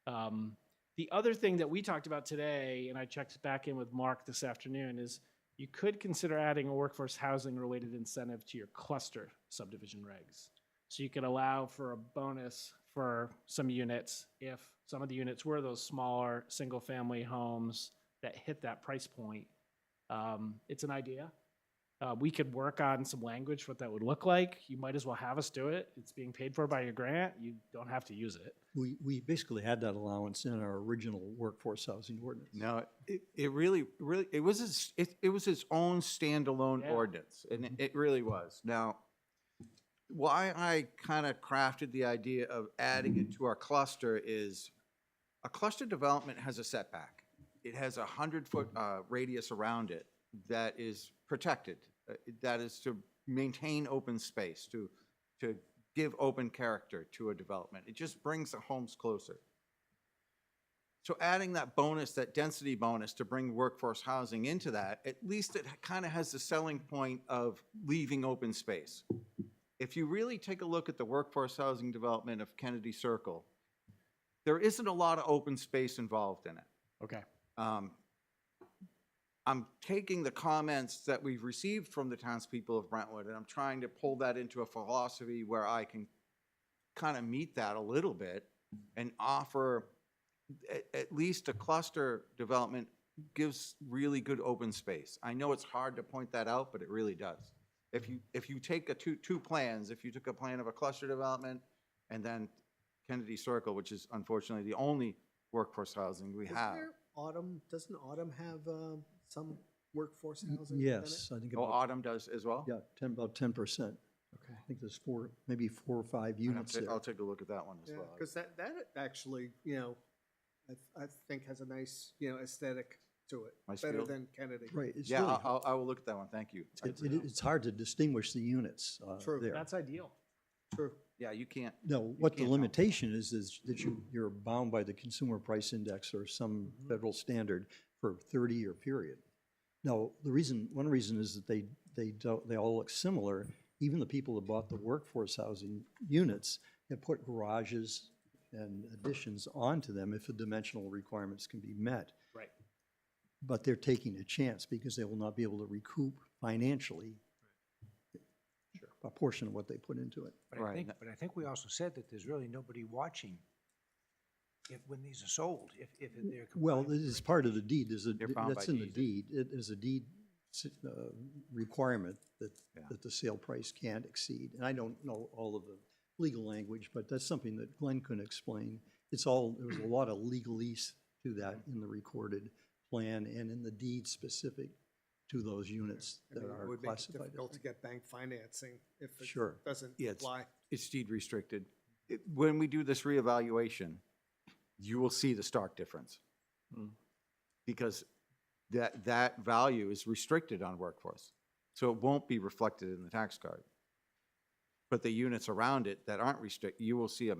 The other thing that we talked about today, and I checked back in with Mark this afternoon, is you could consider adding a workforce housing related incentive to your cluster subdivision regs. So you could allow for a bonus for some units if some of the units were those smaller single-family homes that hit that price point. It's an idea. We could work on some language, what that would look like. You might as well have us do it. It's being paid for by your grant. You don't have to use it. We basically had that allowance in our original workforce housing ordinance. No, it really, it was its own standalone Yeah. ordinance, and it really was. Now, why I kind of crafted the idea of adding it to our cluster is a cluster development has a setback. It has a 100-foot radius around it that is protected. That is to maintain open space, to give open character to a development. It just brings the homes closer. So adding that bonus, that density bonus to bring workforce housing into that, at least it kind of has the selling point of leaving open space. If you really take a look at the workforce housing development of Kennedy Circle, there isn't a lot of open space involved in it. Okay. I'm taking the comments that we've received from the townspeople of Brentwood, and I'm trying to pull that into a philosophy where I can kind of meet that a little bit and offer at least a cluster development gives really good open space. I know it's hard to point that out, but it really does. If you take two plans, if you took a plan of a cluster development and then Kennedy Circle, which is unfortunately the only workforce housing we have. Doesn't Autumn have some workforce housing? within Yes, it? I think Oh, about, Autumn does as well? yeah, about 10%. Okay. I think there's maybe four or five units there. I'll take a look at that one as Yeah, well. because that actually, I think has a nice, aesthetic to it. Nice Better feel. than Kennedy. Right, it's Yeah, really, I will look at that one, thank you. it's hard to distinguish the units True. there. That's ideal. True. Yeah, you can't. No, what the can't tell. limitation is that you're bound by the Consumer Price Index or some federal standard for a 30-year period. Now, one reason is that they all look similar. Even the people that bought the workforce housing units have put garages and additions onto them if the dimensional requirements can be met. Right. But they're taking a chance because they will not be able to recoup financially a portion of what they put into it. But Right. I think we also said that there's really nobody watching when these are sold, if they're. Well, complying with it's part of the deed, They're bound that's by in the deed. deed. It is a deed requirement that Yeah. the sale price can't exceed. And I don't know all of the legal language, but that's something that Glenn can explain. There was a lot of legalese to that in the recorded plan and in the deed specific to those units I that mean, it are would make it classified. difficult to get bank financing if it Sure. doesn't Yeah, apply. It's deed restricted. When we do this reevaluation, you will see the stark difference. Because that value is restricted on workforce. So it won't be reflected in the tax card. But the units around it that aren't restricted, you will see you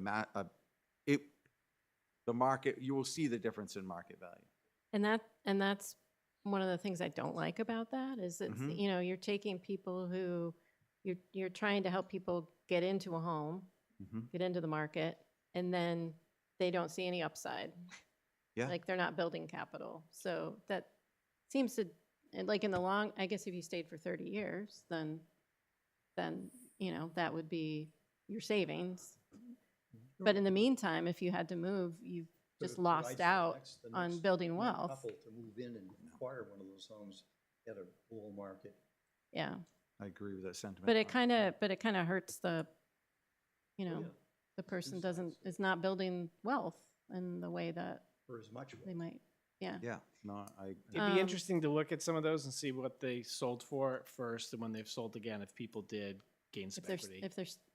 will see the difference in market value. And that's one of the things I don't like about that is that, Mhm. you're taking people who, you're trying to help people get into a home, Mhm. get into the market, and then they don't see any upside. Yeah. Like they're not building capital. So that seems to, and like in the long, I guess if you stayed for 30 years, then, that would be your savings. But in the meantime, if you had to move, you've just lost out on building wealth. Couple to move in and acquire one of those homes at a bull market. Yeah. I agree with that sentiment. But it kind of hurts the, yeah. the person sides. is not building wealth in the way that For as much. they might. Yeah. Yeah, no, I, It'd be Um, interesting to look at some of those and see what they sold for at first and when they've sold again, if people did gain some equity.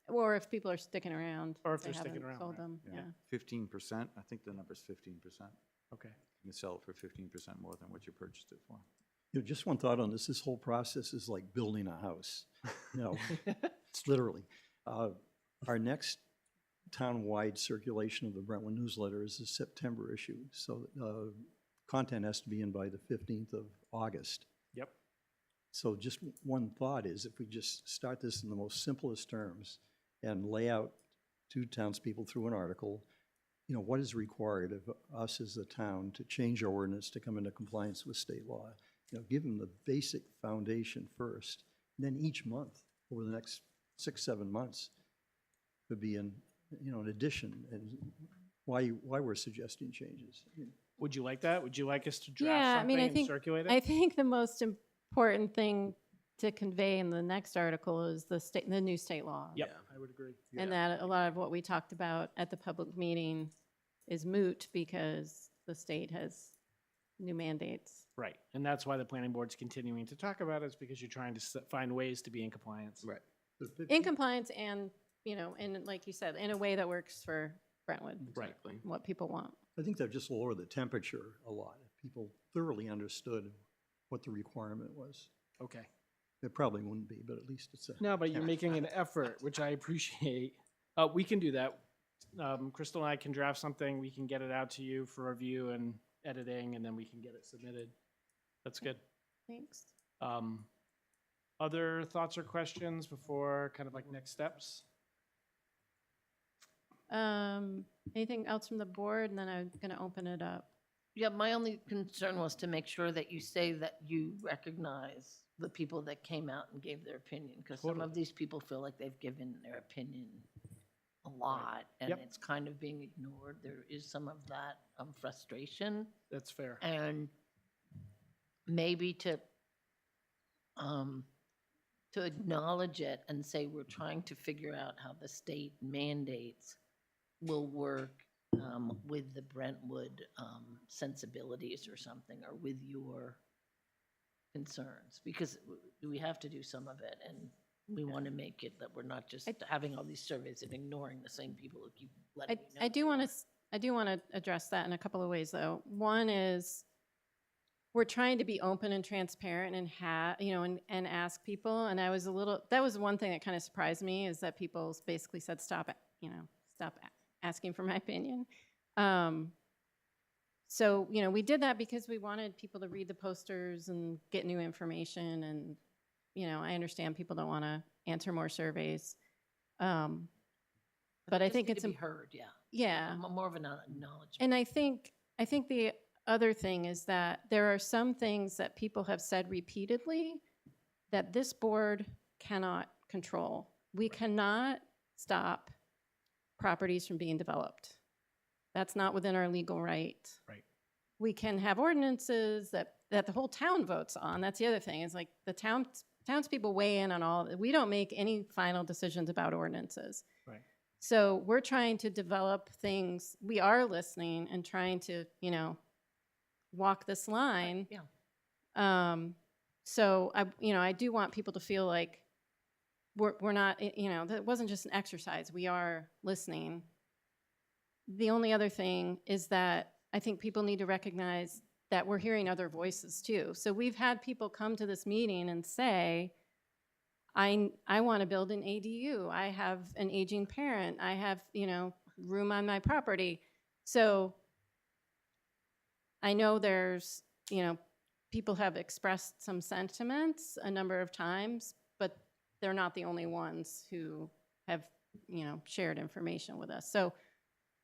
Or if people are sticking around. Or if they they're sticking haven't around, sold right. them, yeah, yeah. 15%, I think the number's 15%. Okay. You can sell it for 15% more than what you purchased it for. You know, just one thought on this whole process is like building a house. No, it's literally. Our next town-wide circulation of the Brentwood newsletter is the September issue. So content has to be in by the 15th of August. Yep. So just one thought is if we just start this in the most simplest terms and lay out to townspeople through an article, you know, what is required of us as a town to change our ordinance to come into compliance with state law? You know, give them the basic foundation first. And then each month over the next 6-7 months could be an addition and why we're suggesting changes. Would you like that? Would you like us to draft Yeah, I something mean, I and think, circulate it? I think the most important thing to convey in the next article is the new state law. Yep, Yeah. I would agree. And that a lot of what we talked about at the public meeting is moot because the state has new mandates. Right, and that's why the planning board's continuing to talk about it, is because you're trying to find ways to be in compliance. Right. In compliance and, and like you said, in a way that works for Brentwood, Right. Exactly. what people want. I think that just lower the temperature a lot if people thoroughly understood what the requirement was. Okay. It probably wouldn't be, but at least it's a. No, but you're making an effort, which I appreciate. We can do that. Crystal and I can draft something. We can get it out to you for review and editing, and then we can get it submitted. That's good. Thanks. Other thoughts or questions before kind of like next steps? Anything else from the board? And then I'm going to open it up. Yeah, my only concern was to make sure that you say that you recognize the people that came out and gave their opinion, because some of these people feel like they've given their opinion a lot, and Yep. it's kind of being ignored. There is some of that frustration, That's fair. and maybe to acknowledge it and say we're trying to figure out how the state mandates will work with the Brentwood sensibilities or something, or with your concerns, because we have to do some of it, and we want to make it that we're not just having all these surveys and ignoring the same people who keep letting you know. I do want to address that in a couple of ways, though. One is we're trying to be open and transparent and and ask people. And that was one thing that kind of surprised me, is that people basically said, stop asking for my opinion. So, we did that because we wanted people to read the posters and get new information. And, I understand people don't want to answer more surveys. But I Just think need it's to be heard, yeah. Yeah. More of an acknowledgement. And I think the other thing is that there are some things that people have said repeatedly that this board cannot control. We cannot stop properties from being developed. That's not within our legal right. Right. We can have ordinances that the whole town votes on. That's the other thing, is like the townspeople weigh in on all. We don't make any final decisions about ordinances. Right. So we're trying to develop things. We are listening and trying to, walk this line. Yeah. So I do want people to feel like we're not, that wasn't just an exercise. We are listening. The only other thing is that I think people need to recognize that we're hearing other voices too. So we've had people come to this meeting and say, I want to build an ADU. I have an aging parent. I have, room on my property. So I know there's, people have expressed some sentiments a number of times, but they're not the only ones who have, shared information with us. So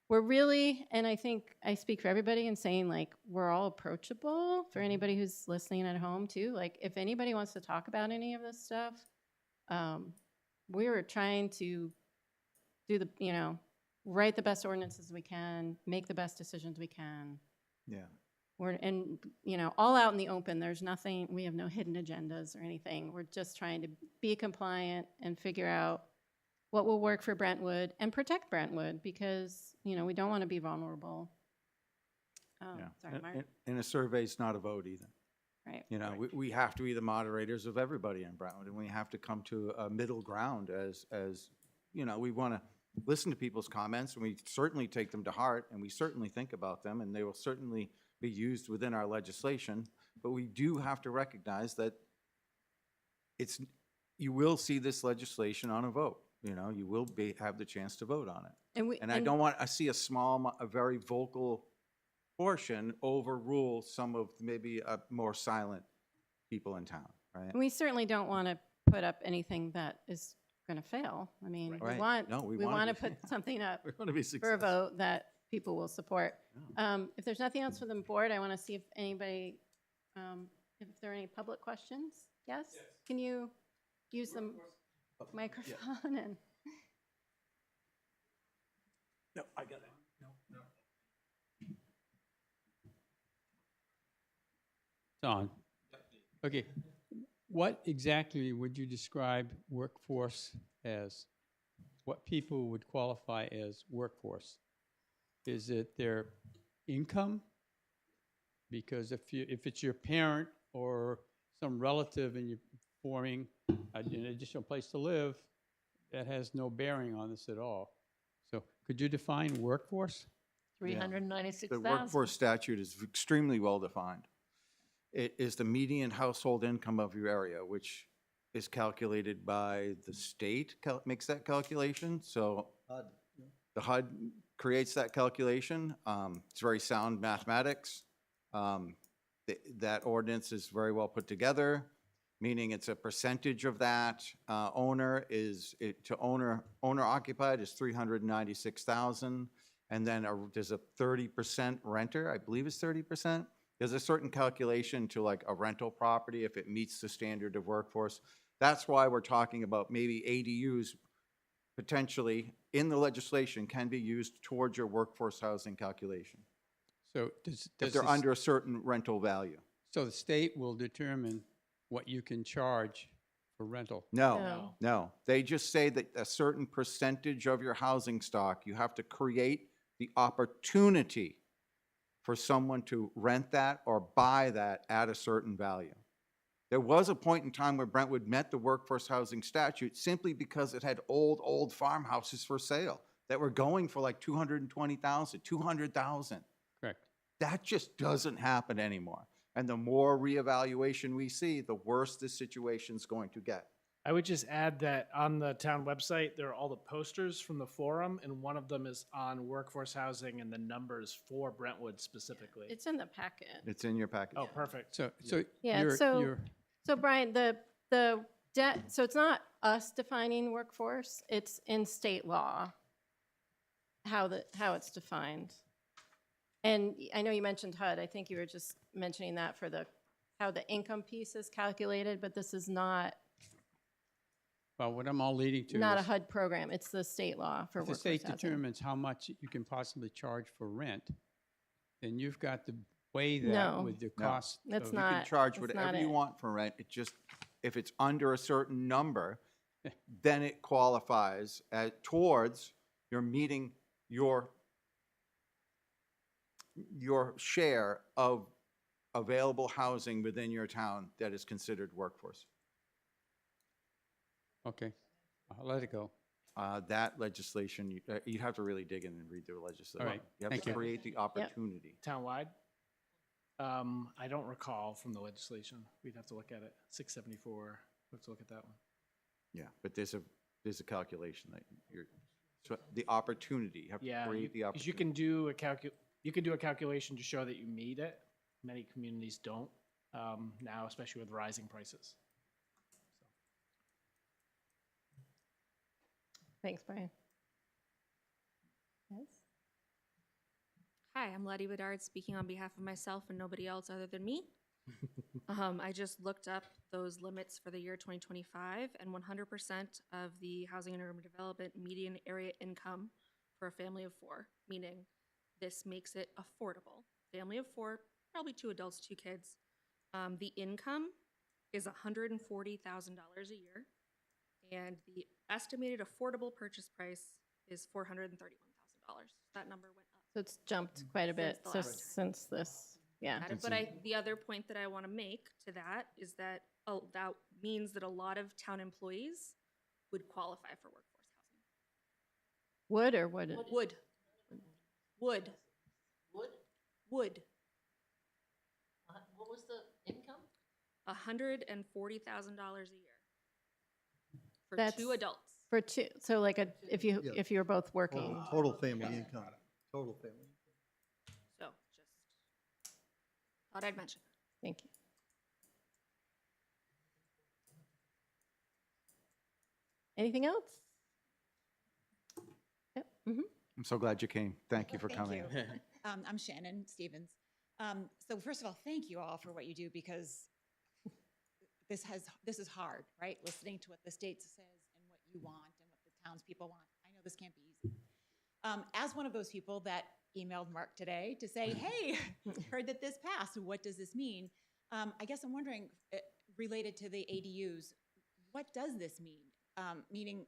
we're really, and I think I speak for everybody in saying, like, we're all approachable for anybody who's listening at home too. Like, if anybody wants to talk about any of this stuff, we were trying to do write the best ordinances we can, make the best decisions we can. Yeah. We're all out in the open. There's nothing, we have no hidden agendas or anything. We're just trying to be compliant and figure out what will work for Brentwood and protect Brentwood, because, we don't want to be vulnerable. Oh, Yeah. sorry, Mark. And a survey's not a vote either. Right. You know, we have to be the moderators of everybody in Brentwood, and we have to come to a middle ground as, you know, we want to listen to people's comments, and we certainly take them to heart, and we certainly think about them, and they will certainly be used within our legislation. But we do have to recognize that you will see this legislation on a vote. You know, you will have the chance to vote on it. And I see a very vocal portion overrule some of maybe more silent people in town, right? We certainly don't want to put up anything that is going to fail. I mean, we Right. want, No, we we wanna want to be- put something up We want to be for a successful. vote that people will support. If there's nothing else from the board, I want to see if anybody, if there are any public questions. Yes? Can you use the microphone and? No, I got it. On. Okay. What exactly would you describe workforce as? What people would qualify as workforce? Is it their income? Because if it's your parent or some relative and you're forming an additional place to live, that has no bearing on this at all. So could you define workforce? The 396,000. workforce statute is extremely well defined. It is the median household income of your area, which is calculated by the state, makes that calculation. So the HUD creates that calculation. It's very sound mathematics. That ordinance is very well put together, meaning it's a percentage of that. Owner occupied is 396,000. And then there's a 30% renter, I believe it's 30%. There's a certain calculation to like a rental property if it meets the standard of workforce. That's why we're talking about maybe ADUs potentially in the legislation can be used towards your workforce housing calculation So if they're under a certain rental value. So the state will determine what you can charge for rental? No. They just say that a certain percentage of your housing stock, you have to create the opportunity for someone to rent that or buy that at a certain value. There was a point in time where Brentwood met the workforce housing statute simply because it had old farmhouses for sale that were going for like $220,000, $200,000. Correct. That just doesn't happen anymore. And the more reevaluation we see, the worse this situation's going to get. I would just add that on the town website, there are all the posters from the forum, and one of them is on workforce housing and the numbers for Brentwood specifically. It's in the packet. It's in your package. Oh, perfect. So Yeah, so Brian, the debt, so it's not us defining workforce, it's in state law, how it's defined. And I know you mentioned HUD, I think you were just mentioning that for how the income piece is calculated, but this is not well, what I'm all leading to a is HUD program, it's the state law for if the workforce state housing. determines how much you can possibly charge for rent, then you've got to weigh that No. with the No. cost. That's of- You not- can charge that's whatever not you it. want for rent. It just, if it's under a certain number, then it qualifies towards you're meeting your share of available housing within your town that is considered workforce. Okay, I'll let it go. That legislation, you'd have to really dig in and read the legislation. right. You have Thank to you. create the opportunity. Townwide? I don't recall from the legislation. We'd have to look at it. 674, we have to look at that one. Yeah, but there's a calculation that so the opportunity, you have to Yeah, create the because opportunity. you can do a calculation to show that you meet it. Many communities don't now, especially with rising prices. Thanks, Brian. Yes? Hi, I'm Letty Bedard speaking on behalf of myself and nobody else other than me. I just looked up those limits for the year 2025, and 100% of the housing and urban development median area income for a family of four, meaning this makes it affordable. Family of four, probably 2 adults, 2 kids. The income is $140,000 a year, and the estimated affordable purchase price is $431,000. That number went up So it's jumped quite a bit the so last- since this, yeah. But the other point that I want to make to that is that, that means that a lot of town employees would qualify for workforce housing. Would or wouldn't? Would. Would. Would. What was the income? $140,000 a year. For That's- 2 adults. For two, so like if Yeah. if you're both working. Total family income, total family. So just thought I'd mention. Thank you. Anything else? Yep. I'm so glad you came. Thank you for Thank coming. you. I'm Shannon Stevens. So first of all, thank you all for what you do, because this is hard, right? Listening to what the state says and what you want and what the townspeople want. I know this can't be easy. As one of those people that emailed Mark today to say, hey, heard that this passed, what does this mean? I guess I'm wondering, related to the ADUs, what does this mean? Meaning,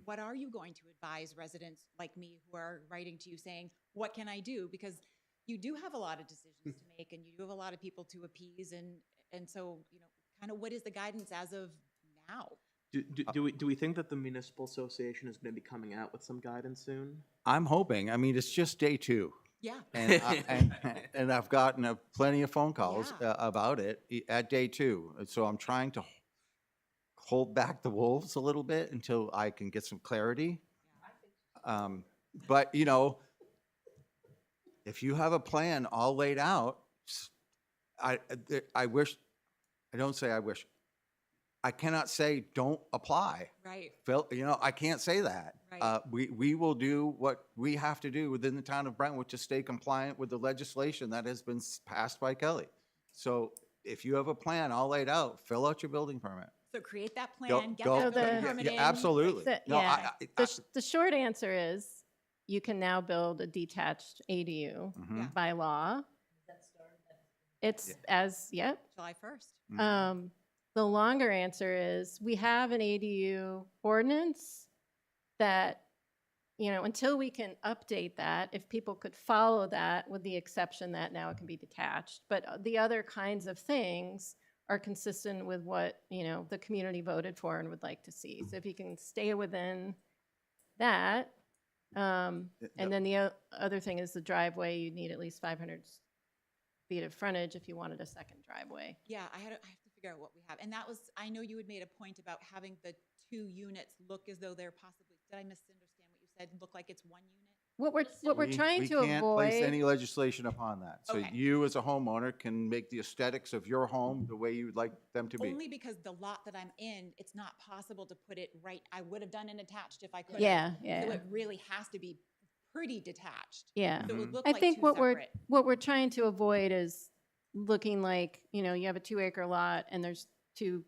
what are you going to advise residents like me who are writing to you saying, what can I do? Because you do have a lot of decisions to make, and you do have a lot of people to appease, and so, kind of what is the guidance as of now? Do we think that the municipal association is going to be coming out with some guidance soon? I'm hoping. I mean, it's just day 2. Yeah. And I've gotten plenty of phone calls Yeah. about it at day 2. And so I'm trying to hold back the wolves a little bit until I can get some clarity. But, if you have a plan all laid out, I wish, I don't say I wish, I cannot say don't apply. Right. Phil, I can't say that. Right. We will do what we have to do within the town of Brentwood to stay compliant with the legislation that has been passed by Kelly. So if you have a plan all laid out, fill out your building permit. So create that Go- plan, get go- that building yeah, permit yeah, in. absolutely. No, Yeah. I- The short answer is you can now build a detached ADU Mhm. Yeah. by law. It's yep. July 1st. Mhm. The longer answer is we have an ADU ordinance that, until we can update that, if people could follow that with the exception that now it can be detached. But the other kinds of things are consistent with what, the community voted for and would like to see. So if you can stay within that, and then the other thing is the driveway, you need at least 500 feet of frontage if you wanted a second driveway. Yeah, I have to figure out what we have. And that was, I know you had made a point about having the 2 units look as though they're possibly, did I misunderstand what you said? Look like it's 1 unit? What we're trying to We can't place any avoid, legislation upon that. So Okay. you as a homeowner can make the aesthetics of your home the way you would like them to be. Only because the lot that I'm in, it's not possible to put it right. I would have done an attached if I could. yeah, So yeah, it really has to be pretty detached. yeah. So it would Mhm. look I like think 2 what separate. we're trying to avoid is looking like, you have a 2-acre lot and there's 2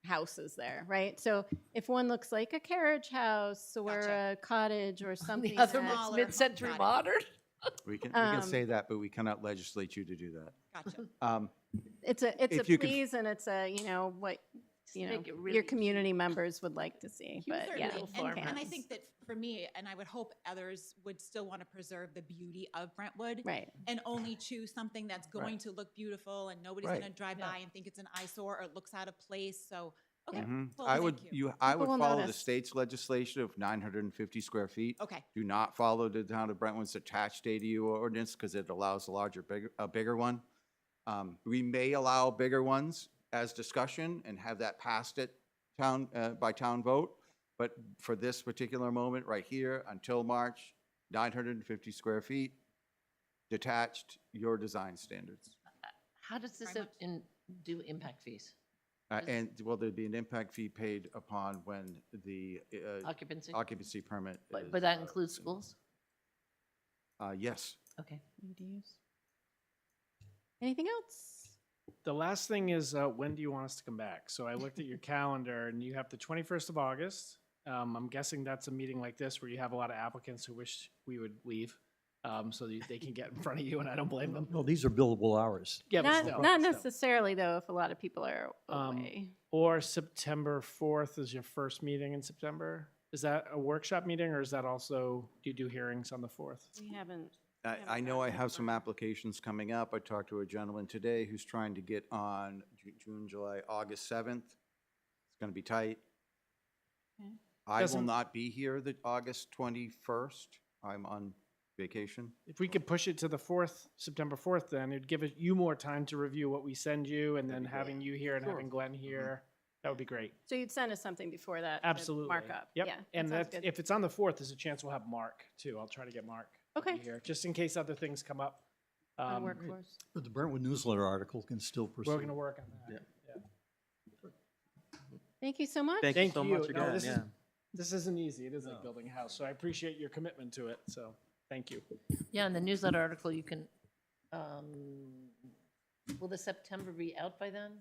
houses there, right? So if one looks like a carriage house or Gotcha. a cottage or something The other that's- one's Smaller, mid-century got it. modern? We can Um, say that, but we cannot legislate you to do that. Gotcha. it's a If you could- please and it's a, what, make it really your community members would like to see, but yeah. Certainly. little And I farmhouse. think that for me, and I would hope others would still want to preserve the beauty of Brentwood. Right. And only choose something that's going to look beautiful and nobody's Right. going to drive by and think it's an eyesore or it looks out of place. So, okay. Mhm. Well, I thank would, you. I People would will follow the notice. state's legislation of 950 square feet. Okay. Do not follow the town of Brentwood's attached ADU ordinance because it allows a bigger one. We may allow bigger ones as discussion and have that passed at town, by town vote. But for this particular moment right here, until March, 950 square feet, detached, your design standards. How does this Very much. do impact fees? And, well, there'd be an impact fee paid upon when the Occupancy? occupancy permit is. But that includes schools? Yes. Okay. ADUs. Anything else? The last thing is, when do you want us to come back? So I looked at your calendar and you have the 21st of August. I'm guessing that's a meeting like this where you have a lot of applicants who wish we would leave, so that they can get in front of you, and I don't blame them. No, these are billable hours. Yeah, but still, Not still. necessarily though, if a lot of people are Um, away. Or September 4th is your first meeting in September? Is that a workshop meeting, or is that also, do you do hearings on the 4th? We haven't I know I have some applications coming up. I talked to a gentleman today who's trying to get on June, July, August 7th. It's going to be tight. Okay. I will Doesn't- not be here the August 21st. I'm on vacation. If we could push it to the 4th, September 4th, then it'd give you more time to review what we send you, and then having you here and having Glenn here, that would be great. So you'd send us something before that? to Absolutely. Mark up? Yep. Yeah. And sounds that, good. if it's on the 4th, there's a chance we'll have Mark too. I'll try to get Mark to be Okay. here, just in case other things come up. On workforce. But the Brentwood newsletter article can still proceed. We're gonna work on that. Thank you so much. Thank you so much No, again, this is- yeah. This isn't easy. It is like building a house, so I appreciate your commitment to it, so thank you. Yeah, and the newsletter article, you can, will the September be out by then?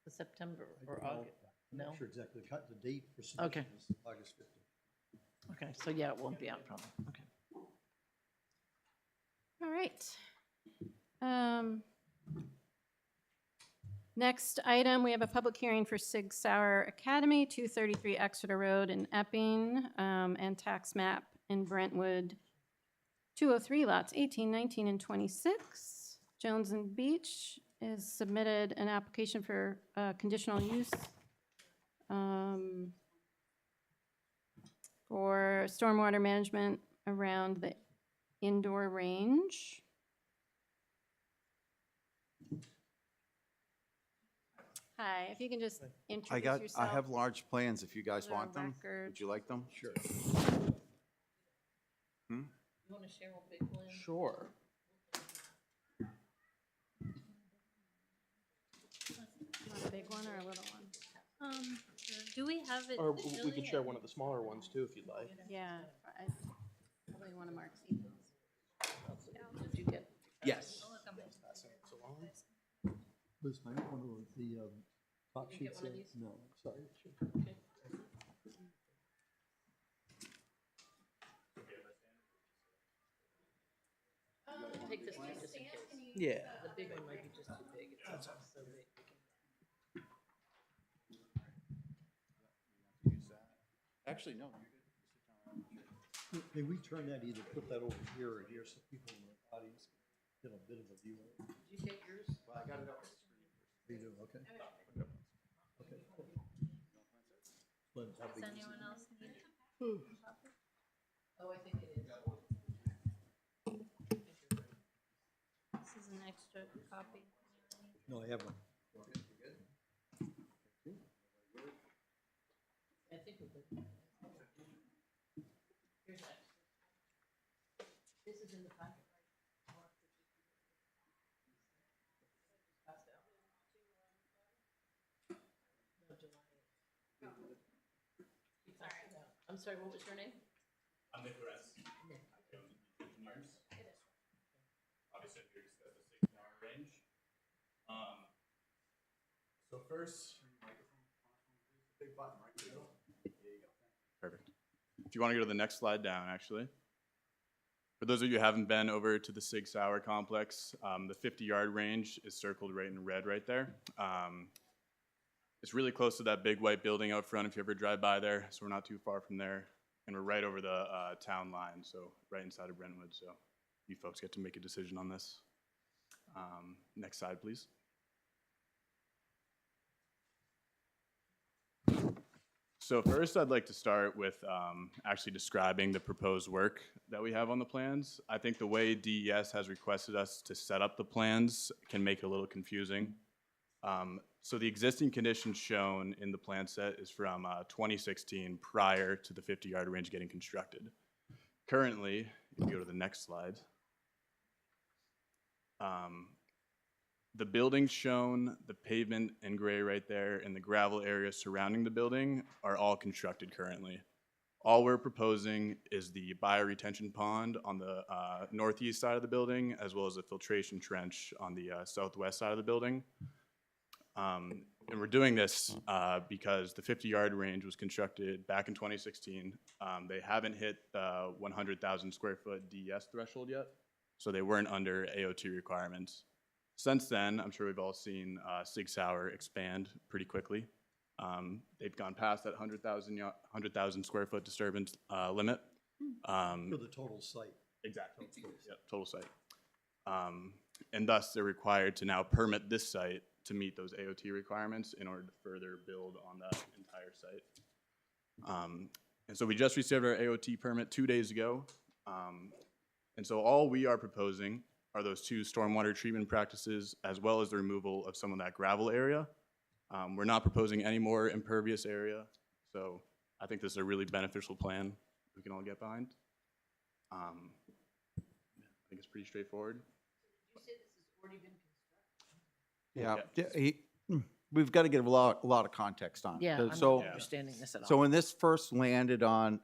The September or August? I'm No? not sure exactly. The date for Okay. submission is August 15th. Okay, so yeah, it won't be out probably. Okay. All right. Next item, we have a public hearing for Sig Sauer Academy, 233 Exeter Road in Epping, and tax map in Brentwood, 203 lots 18, 19, and 26. Jones and Beach has submitted an application for conditional use for stormwater management around the indoor range. Hi, if you can just introduce yourself. I have large plans if you guys for the want them. record. Would you like them? Sure. You want to share a big plan? Sure. You want a big one or a little one? Do we have it? Or we could share one of the smaller ones too, if you'd like. Yeah, I probably want to mark Stevens. Did you get? Yes. Liz, might want one of the top You get sheets one of there? these? No, sorry. Okay. Take this one just in case. Yeah. The big one might be just too big. It's so big. Actually, no. May we turn that, either put that over here or here so people in the audience get a bit of a view of it? Did you get yours? Well, I got it up. You do, okay. Okay, cool. Lynn, how Does big is it? anyone else need? Oh, I think it is. This is an extra copy. No, I have one. I think we're good. Here's that. This is in the packet, right? No, July. Sorry. I'm sorry, what was your name? I'm Nick Perez. Nick. I own the engineers. Obviously, I'm here to discuss the 6-hour range. So first, big button right in the middle. There you go. Perfect. If you want to go to the next slide down, actually. For those of you who haven't been over to the Sig Sauer complex, the 50-yard range is circled right in red right there. It's really close to that big white building out front if you ever drive by there, so we're not too far from there. And we're right over the town line, so right inside of Brentwood, so you folks get to make a decision on this. Next slide, please. So first, I'd like to start with actually describing the proposed work that we have on the plans. I think the way DES has requested us to set up the plans can make it a little confusing. So the existing conditions shown in the plan set is from 2016, prior to the 50-yard range getting constructed. Currently, if you go to the next slide, the buildings shown, the pavement in gray right there, and the gravel area surrounding the building are all constructed currently. All we're proposing is the bioretention pond on the northeast side of the building, as well as a filtration trench on the southwest side of the building. And we're doing this because the 50-yard range was constructed back in 2016. They haven't hit the 100,000 square foot DES threshold yet, so they weren't under AOT requirements. Since then, I'm sure we've all seen Sig Sauer expand pretty quickly. They've gone past that 100,000 square foot disturbance limit. For the total site. Exactly. Yep, total site. And thus, they're required to now permit this site to meet those AOT requirements in order to further build on that entire site. And so we just received our AOT permit 2 days ago. And so all we are proposing are those 2 stormwater treatment practices, as well as the removal of some of that gravel area. We're not proposing any more impervious area. So I think this is a really beneficial plan we can all get behind. I think it's pretty straightforward. Yeah, we've got to give a lot of context on it. Yeah, I'm So- not understanding this at all. So when this first landed on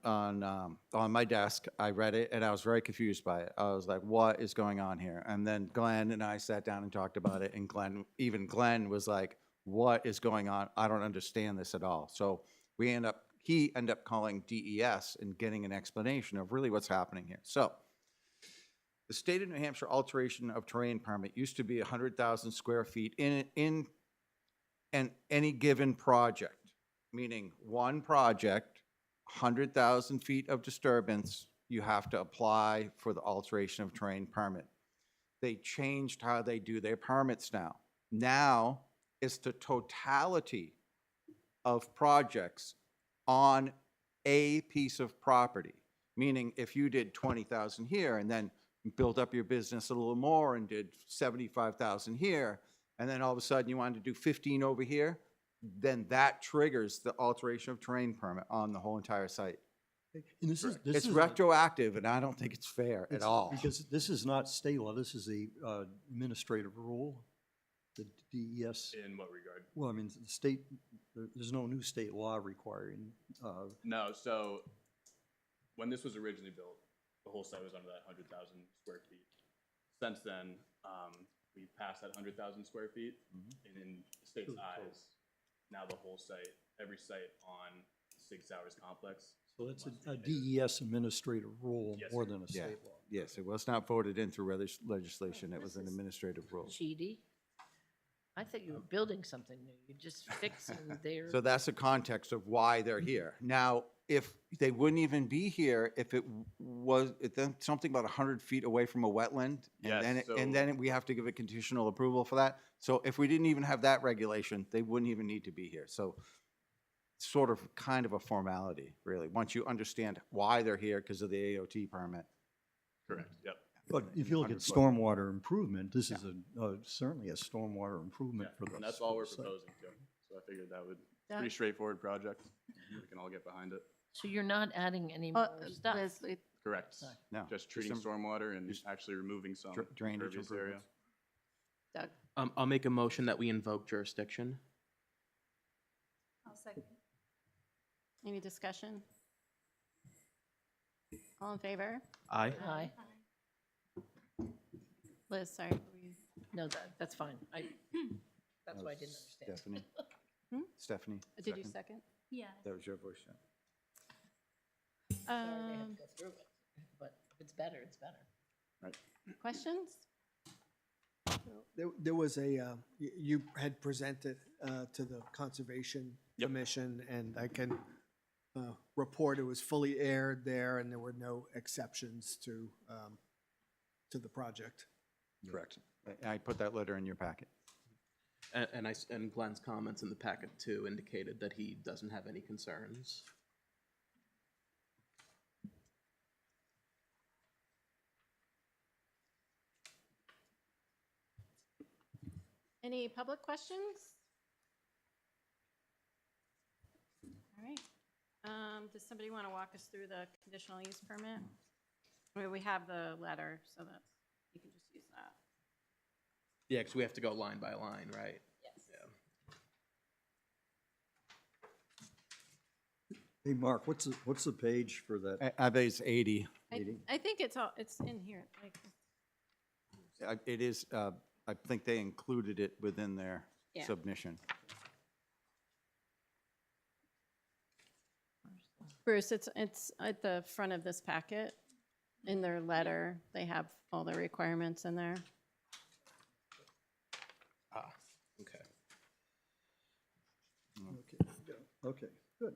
my desk, I read it and I was very confused by it. I was like, what is going on here? And then Glenn and I sat down and talked about it, and Glenn was like, what is going on? I don't understand this at all. So he ended up calling DES and getting an explanation of really what's happening here. So the state of New Hampshire alteration of terrain permit used to be 100,000 square feet in any given project, meaning one project, 100,000 feet of disturbance, you have to apply for the alteration of terrain permit. They changed how they do their permits now. Now it's the totality of projects on a piece of property, meaning if you did 20,000 here and then built up your business a little more and did 75,000 here, and then all of a sudden you wanted to do 15 over here, then that triggers the alteration of terrain permit on the whole entire site. And this It's is retroactive, and I don't think it's fair at it's- all. Because this is not state law, this is a administrative rule, the DES. In what regard? Well, I mean, the state, there's no new state law requiring, No, so when this was originally built, the whole site was under that 100,000 square feet. Since then, we passed that 100,000 square feet, and in the state's eyes, now the whole site, every site on Sig Sauer's complex. so that's a DES administrative rule Yes, more sir. than a Yeah. state law. Yes, it was not voted in through legislation, it was an administrative rule. Cheaty? I thought you were building something new. You're just fixing their. So that's the context of why they're here. Now, if they wouldn't even be here if it was, if then something about 100 feet away from a wetland, Yes, and then we have to give a conditional approval for that. So if we didn't even have that regulation, they wouldn't even need to be here. So sort of kind of a formality, really, once you understand why they're here because of the AOT permit. Correct, yep. But if you look at 100 foot. stormwater improvement, this is certainly a stormwater improvement for the. And that's all we're site. proposing too. So I figured that would, Doug? pretty straightforward project. We can all get behind it. So you're not adding any more stuff? Leslie, Correct. Sorry. No. Just treating some stormwater and actually removing some drainage impervious area. improvements. Doug, I'll make a motion that we invoke jurisdiction. I'll second. any discussion? All in favor? Aye. Aye. Liz, sorry. were you- No, that's fine. That's why I didn't understand. Stephanie? Hmm? Stephanie? Did you second? Yeah. That was your voice, yeah. Sorry they had Um, to go through it, but if it's better, it's better. Questions? There was you had presented to the Conservation Commission, and I can report it was fully aired there, and there were no exceptions to the project. Correct. I put that letter in your packet. And Glenn's comments in the packet too indicated that he doesn't have any concerns. Any public questions? All right. Does somebody want to walk us through the conditional use permit? I mean, we have the letter, so that's, you can just use that. Yeah, because we have to go line by line, right? Yes. Yeah. Hey, Mark, what's the page for that? I bet it's 80. I think it's in here, like, It is, I think they included it within their Yeah. submission. Bruce, it's at the front of this packet. In their letter, they have all the requirements in there. Okay. Okay, good.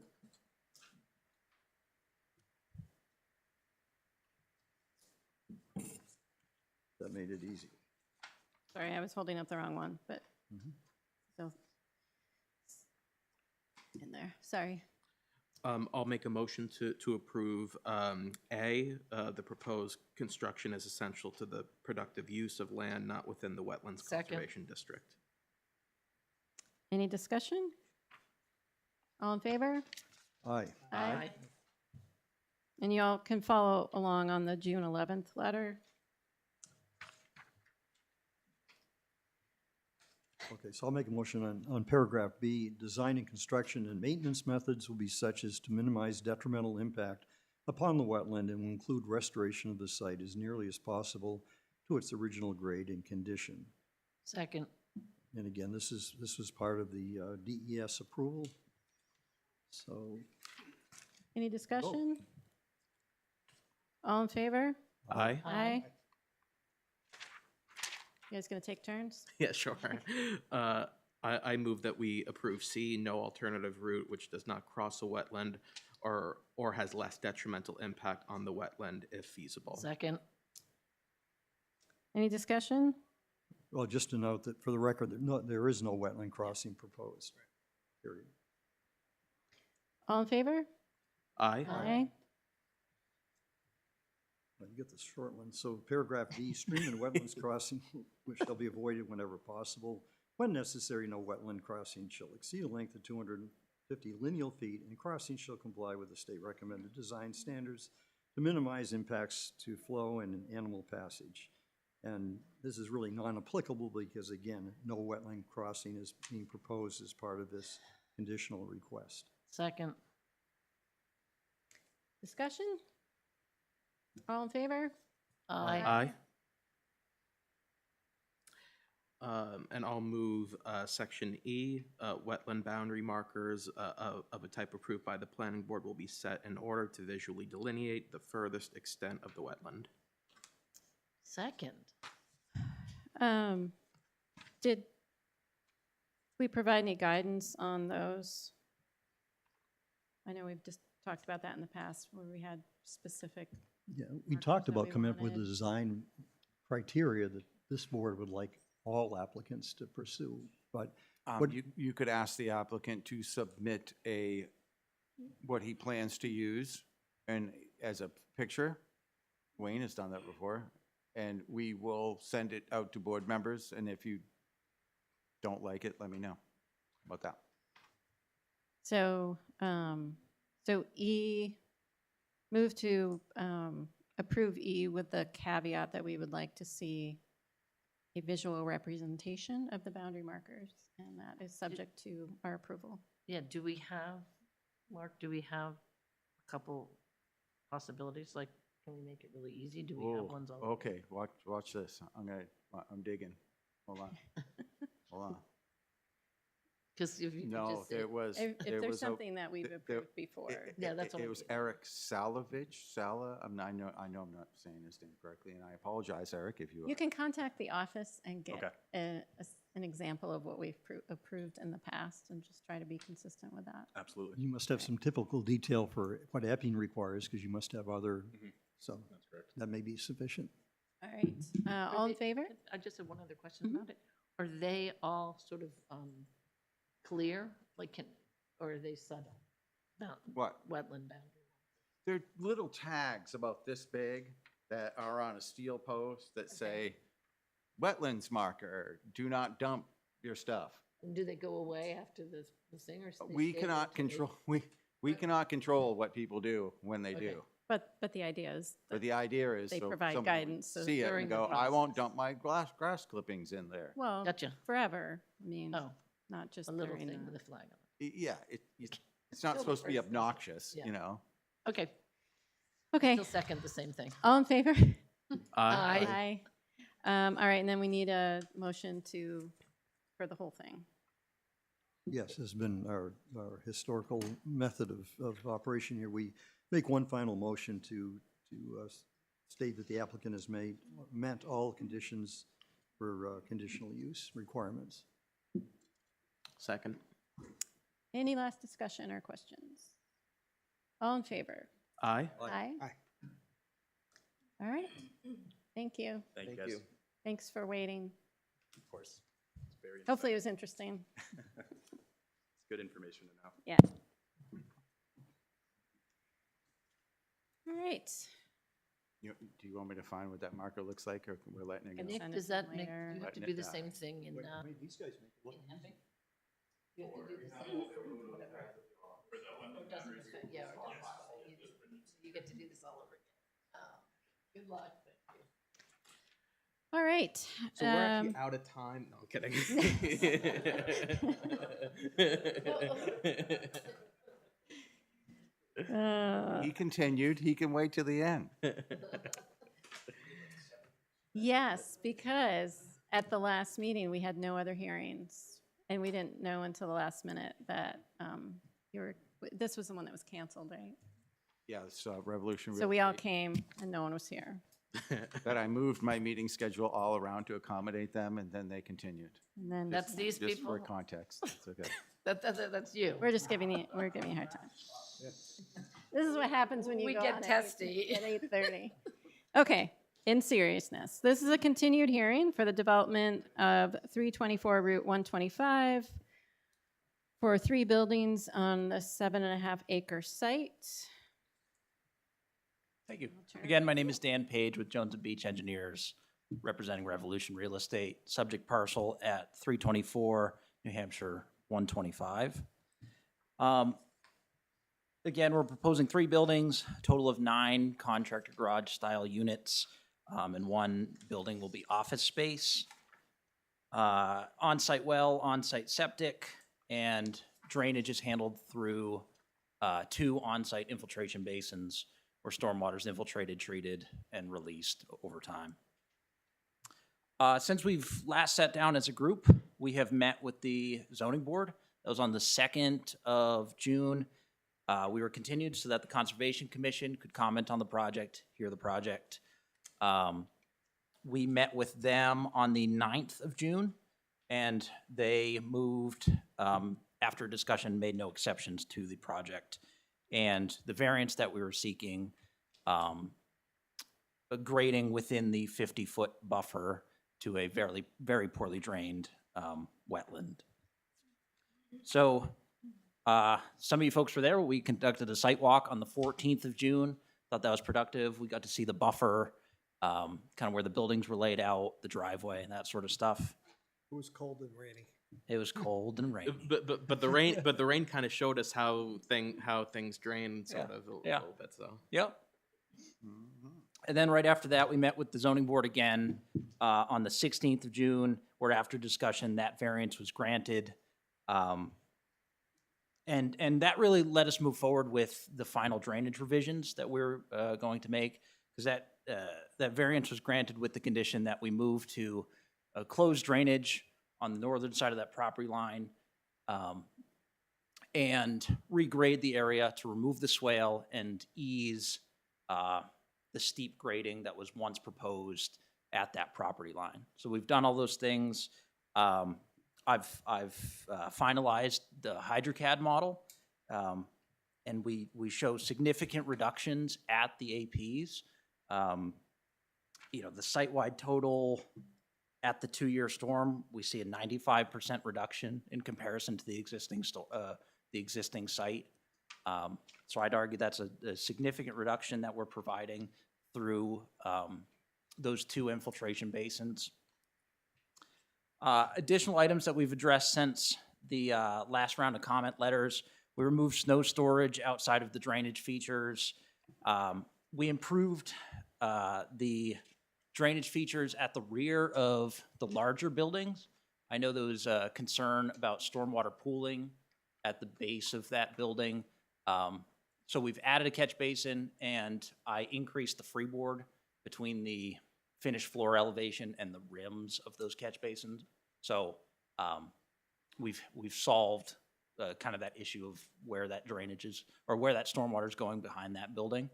Sorry, I was holding up the wrong one, but so in there, sorry. I'll make a motion to approve A, the proposed construction is essential to the productive use of land not within the Wetlands Second. Conservation District. Any discussion? All in favor? Aye. Aye. And y'all can follow along on the June 11th letter. Okay, so I'll make a motion on paragraph B. Design and construction and maintenance methods will be such as to minimize detrimental impact upon the wetland and will include restoration of the site as nearly as possible to its original grade and condition. Second. And again, this was part of the DES approval. So, Any discussion? All in favor? Aye. Aye. You guys gonna take turns? Yeah, sure. I move that we approve C, no alternative route which does not cross a wetland or has less detrimental impact on the wetland if feasible. Second. Any discussion? well, just to note that for the record, there is no wetland crossing proposed. Period. All in favor? Aye. Aye. Well, you get the short one. So paragraph D, stream and wetlands crossing, which shall be avoided whenever possible. When necessary, no wetland crossing shall exceed a length of 250 lineal feet, and crossing shall comply with the state recommended design standards to minimize impacts to flow and animal passage. And this is really non-applicable because, again, no wetland crossing is being proposed as part of this conditional request. Second. Discussion? All in favor? Aye. And I'll move section E, wetland boundary markers of a type approved by the planning board will be set in order to visually delineate the furthest extent of the wetland. Second. Did we provide any guidance on those? I know we've just talked about that in the past where we had specific. Yeah, we Markers talked that about we coming up with the wanted. design criteria that this board would like all applicants to pursue, but what- You could ask the applicant to submit what he plans to use and as a picture. Wayne has done that before. And we will send it out to board members, and if you don't like it, let me know about that. So, so E, move to approve E with the caveat that we would like to see a visual representation of the boundary markers, and that is subject to our approval. Yeah, do we have, Mark, do we have a couple possibilities? Like, can we make it really easy? Do we have Whoa, ones already? okay, watch this. I'm digging. Hold on. Hold on. Because if you could No, just say, there was. If there there's was a- something that we've there- approved before. Yeah, that's what It I'm was getting at. Eric Sala. I know I'm not saying his name correctly, and I apologize, Eric, if you are. You can contact the office and get Okay. an example of what we've approved in the past and just try to be consistent with that. Absolutely. you must have some typical detail for what Epping requires, because you must have other, so That's correct. that may be sufficient. All right, Are all in they- favor? I just have one other question about it. Are they all sort of clear, like, or are they subtle? What? Wetland boundary. They're little tags about this big that are on a steel post that say, wetlands marker, do not dump your stuff. And do they go away after the thing, or? they We stay cannot there till they- control, we cannot control what people do when they Okay. do. But the idea is But that the idea is they so provide somebody would guidance, so see it during and the go, I won't process. dump my grass clippings in there. well, Gotcha. forever. I mean, Oh, not just a little during thing the- with a flag on Yeah, it's not Still the supposed to be first thing. obnoxious, Yeah. you know? it. Okay, Okay, still second the same thing. all in favor? Aye. All right, and then we need a motion for the whole thing. Yes, has been our historical method of operation here. We make one final motion to state that the applicant has met all conditions for conditional use requirements. Second. Any last discussion or questions? All in favor? Aye. Aye. Aye. All right, thank you. Thank you, guys. Thanks for waiting. course. It's very Hopefully it was interesting. It's good information to know. Yeah. All right. Do you want me to find what that marker looks like, or we're letting it go? Nick, Send it does to that, them Nick, later. you have to Letting do it the die. same thing in, These guys make it look. in Hemping? You have to do the same, whatever. Or it doesn't affect, yeah, or it doesn't. You get to do this all over again. Good luck, thank you. All right. So we're actually out of time. No, I'm kidding. He continued, he can wait till the end. Yes, because at the last meeting, we had no other hearings, and we didn't know until the last minute that this was the one that was canceled, right? Yeah, it's Revolution Real So we all Estate. came, and no one was here. That I moved my meeting schedule all around to accommodate them, and then they continued. And then That's these Just people? for context, it's okay. That's you. we're giving you a hard time. This is what happens when you We go get on testy. at 8:30. Okay, in seriousness, this is a continued hearing for the development of 324 Route 125 for 3 buildings on the 7.5-acre site. Thank you. Again, my name is Dan Page with Jones and Beach Engineers, representing Revolution Real Estate, subject parcel at 324 New Hampshire 125. Again, we're proposing 3 buildings, a total of 9 contractor garage style units, and 1 building will be office space. On-site well, on-site septic, and drainage is handled through 2 on-site infiltration basins where stormwater is infiltrated, treated, and released over time. Since we've last sat down as a group, we have met with the zoning board. That was on the 2nd of June. We were continued so that the Conservation Commission could comment on the project, hear the project. We met with them on the 9th of June, and they moved, after discussion, made no exceptions to the project. And the variance that we were seeking, a grading within the 50-foot buffer to a very, very poorly drained wetland. So some of you folks were there. We conducted a site walk on the 14th of June. Thought that was productive. We got to see the buffer, kind of where the buildings were laid out, the driveway, and that sort of stuff. It was cold and rainy. It was cold and rainy. But the rain kind of showed us how things drain sort of a little bit. So Yep. And then right after that, we met with the zoning board again on the 16th of June, where after discussion, that variance was granted. And that really let us move forward with the final drainage revisions that we're going to make, because that variance was granted with the condition that we move to closed drainage on the northern side of that property line, and regrade the area to remove the swale and ease the steep grading that was once proposed at that property line. So we've done all those things. I've finalized the HydroCAD model, and we show significant reductions at the APs. The site-wide total at the 2-year storm, we see a 95% reduction in comparison to the existing site. So I'd argue that's a significant reduction that we're providing through those 2 infiltration basins. Additional items that we've addressed since the last round of comment letters: we removed snow storage outside of the drainage features. We improved the drainage features at the rear of the larger buildings. I know there was a concern about stormwater pooling at the base of that building. So we've added a catch basin, and I increased the freeboard between the finished floor elevation and the rims of those catch basins. So we've solved kind of that issue of where that drainage is, or where that stormwater is going behind that building.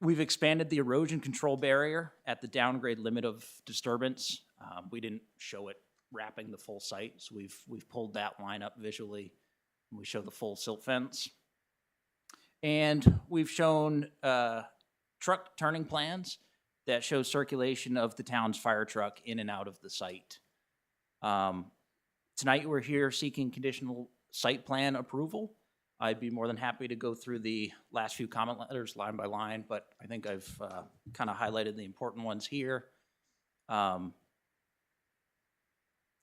We've expanded the erosion control barrier at the downgrade limit of disturbance. We didn't show it wrapping the full site, so we've pulled that line up visually. We show the full silt fence. And we've shown truck turning plans that shows circulation of the town's fire truck in and out of the site. Tonight, we're here seeking conditional site plan approval. I'd be more than happy to go through the last few comment letters line by line, but I think I've kind of highlighted the important ones here.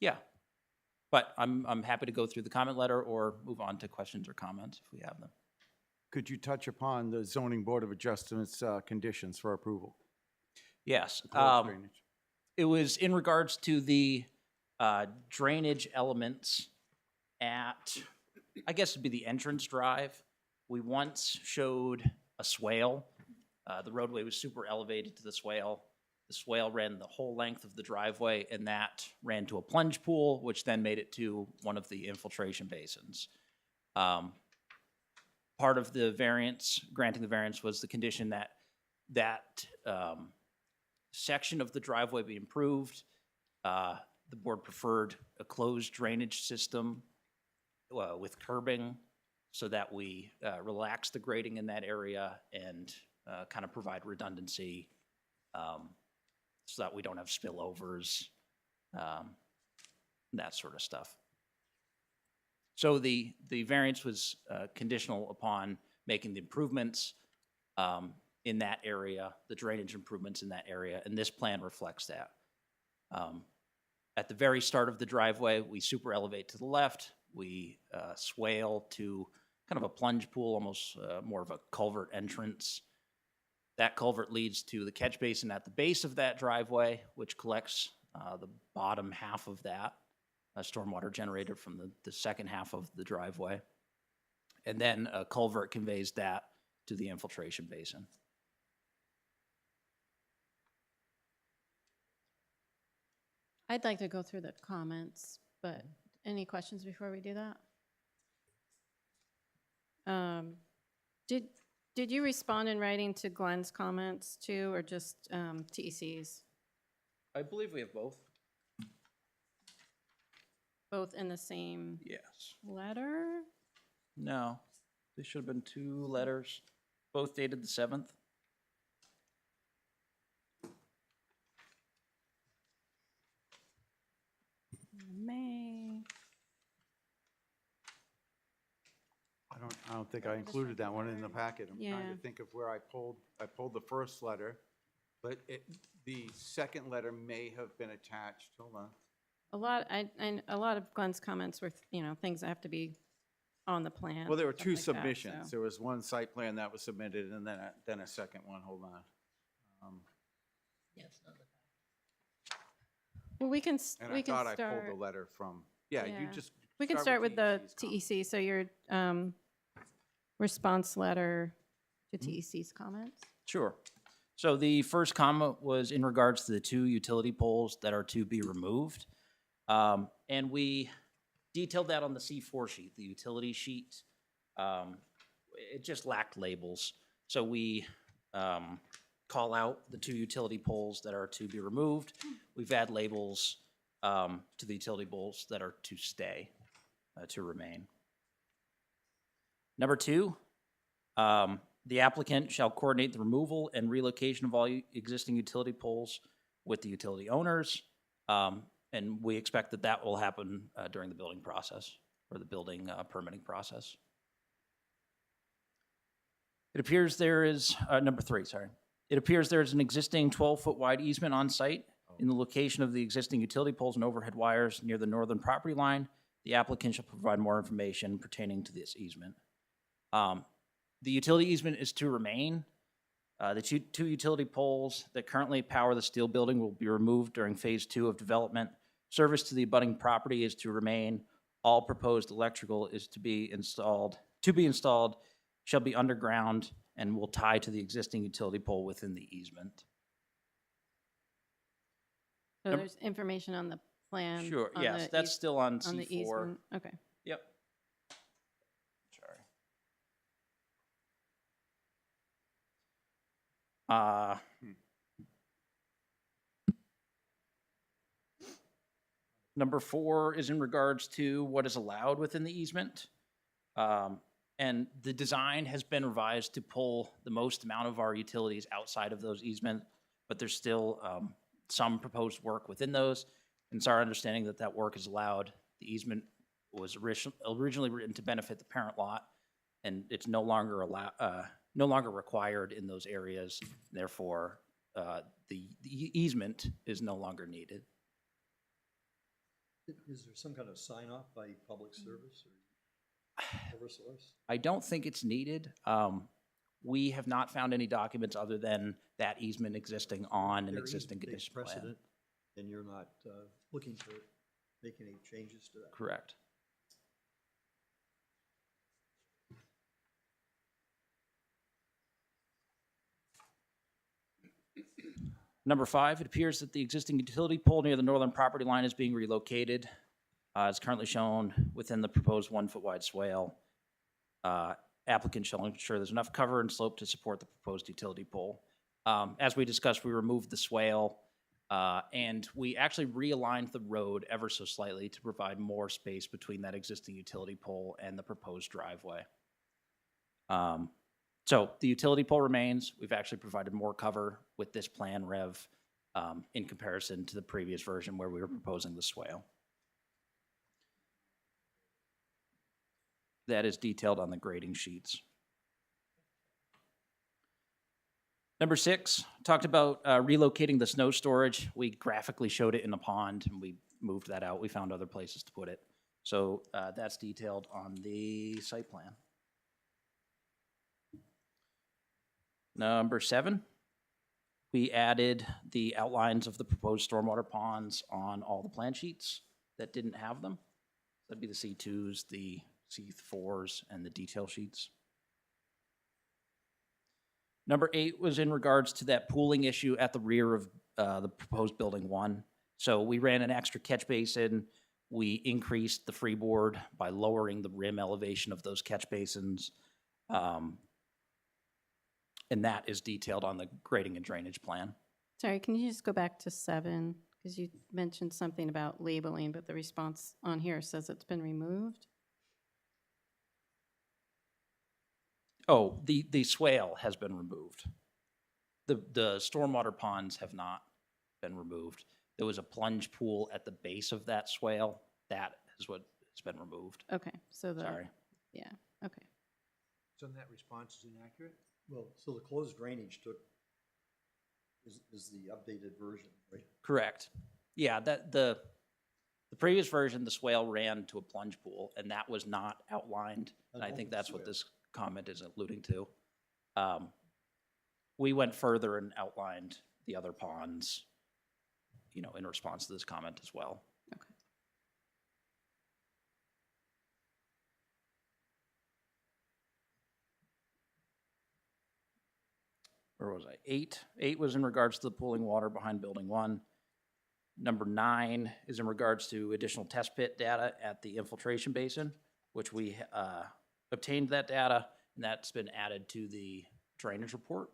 Yeah, but I'm happy to go through the comment letter or move on to questions or comments if we have them. Could you touch upon the zoning board of adjustments conditions for approval? Yes. Proposed drainage. It was in regards to the drainage elements at, I guess it'd be the entrance drive. We once showed a swale. The roadway was super elevated to the swale. The swale ran the whole length of the driveway, and that ran to a plunge pool, which then made it to one of the infiltration basins. Part of the variance, granting the variance, was the condition that section of the driveway be improved. The board preferred a closed drainage system with curbing so that we relax the grading in that area and kind of provide redundancy so that we don't have spillovers, that sort of stuff. So the variance was conditional upon making the improvements in that area, the drainage improvements in that area, and this plan reflects that. At the very start of the driveway, we super elevate to the left. We swale to kind of a plunge pool, almost more of a culvert entrance. That culvert leads to the catch basin at the base of that driveway, which collects the bottom half of that stormwater generated from the second half of the driveway. And then a culvert conveys that to the infiltration basin. I'd like to go through the comments, but any questions before we do that? Did you respond in writing to Glenn's comments too, or just TEC's? I believe we have both. Both in the same Yes. letter? No, they should have been two letters, both dated the 7th. May. I don't think I included that one in the packet. I'm trying Yeah. to think of where I pulled the first letter, but the second letter may have been attached. Hold on. A lot of Glenn's comments were, things that have to be on the plan. Well, there were stuff two like that, submissions. so. There was one site plan that was submitted and then a second one. Hold on. Well, we can And we I can thought I start. pulled the letter from, you Yeah. just. We can start with the TEC's comment. TEC. So your response letter to TEC's comments. Sure. So the first comment was in regards to the two utility poles that are to be removed. And we detailed that on the C4 sheet, the utility sheet. It just lacked labels. So we call out the two utility poles that are to be removed. We've added labels to the utility poles that are to stay, to remain. Number 2, the applicant shall coordinate the removal and relocation of all existing utility poles with the utility owners. And we expect that that will happen during the building process, or the building permitting process. It appears there is, number 3, sorry. It appears there is an existing 12-foot wide easement on site in the location of the existing utility poles and overhead wires near the northern property line. The applicant shall provide more information pertaining to this easement. The utility easement is to remain. The two utility poles that currently power the steel building will be removed during phase 2 of development. Service to the abutting property is to remain. All proposed electrical is to be installed shall be underground and will tie to the existing utility pole within the easement. So there's information on the plan. Sure, on yes, the that's still on on the C4. easement. Okay. Yep. Sorry. Number 4 is in regards to what is allowed within the easement. And the design has been revised to pull the most amount of our utilities outside of those easement but there's still some proposed work within those. And it's our understanding that that work is allowed. The easement was originally written to benefit the parent lot, and it's no longer required in those areas. Therefore, the easement is no longer needed. Is there some kind of sign off by public service or Eversource? I don't think it's needed. We have not found any documents other than that easement existing on an Their existing easement takes condition plan. precedent, and you're not looking to make any changes to that? Correct. Number 5, it appears that the existing utility pole near the northern property line is being relocated. It's currently shown within the proposed 1-foot wide swale. Applicant shall ensure there's enough cover and slope to support the proposed utility pole. As we discussed, we removed the swale, and we actually realigned the road ever so slightly to provide more space between that existing utility pole and the proposed driveway. So the utility pole remains. We've actually provided more cover with this plan rev in comparison to the previous version where we were proposing the swale. That is detailed on the grading sheets. Number 6, talked about relocating the snow storage. We graphically showed it in a pond, and we moved that out. We found other places to put it. So that's detailed on the site plan. Number 7, we added the outlines of the proposed stormwater ponds on all the plan sheets that didn't have them. That'd be the C2s, the C4s, and the detail sheets. Number 8 was in regards to that pooling issue at the rear of the proposed building 1. So we ran an extra catch basin. We increased the freeboard by lowering the rim elevation of those catch basins. And that is detailed on the grading and drainage plan. Sorry, can you just go back to 7? Because you mentioned something about labeling, but the response on here says it's been removed. Oh, the swale has been removed. The stormwater ponds have not been removed. There was a plunge pool at the base of that swale. That is what has been removed. Okay, so the, Sorry. yeah, okay. So that response is inaccurate? Well, so the closed drainage is the updated version, right? Correct. Yeah, that the previous version, the swale ran to a plunge pool, and that was not outlined. And I think that's what this comment is alluding to. We went further and outlined the other ponds, you know, in response to this comment as well. Okay. Where was I? 8. 8 was in regards to the pooling water behind building 1. Number 9 is in regards to additional test pit data at the infiltration basin, which we obtained that data, and that's been added to the drainage report.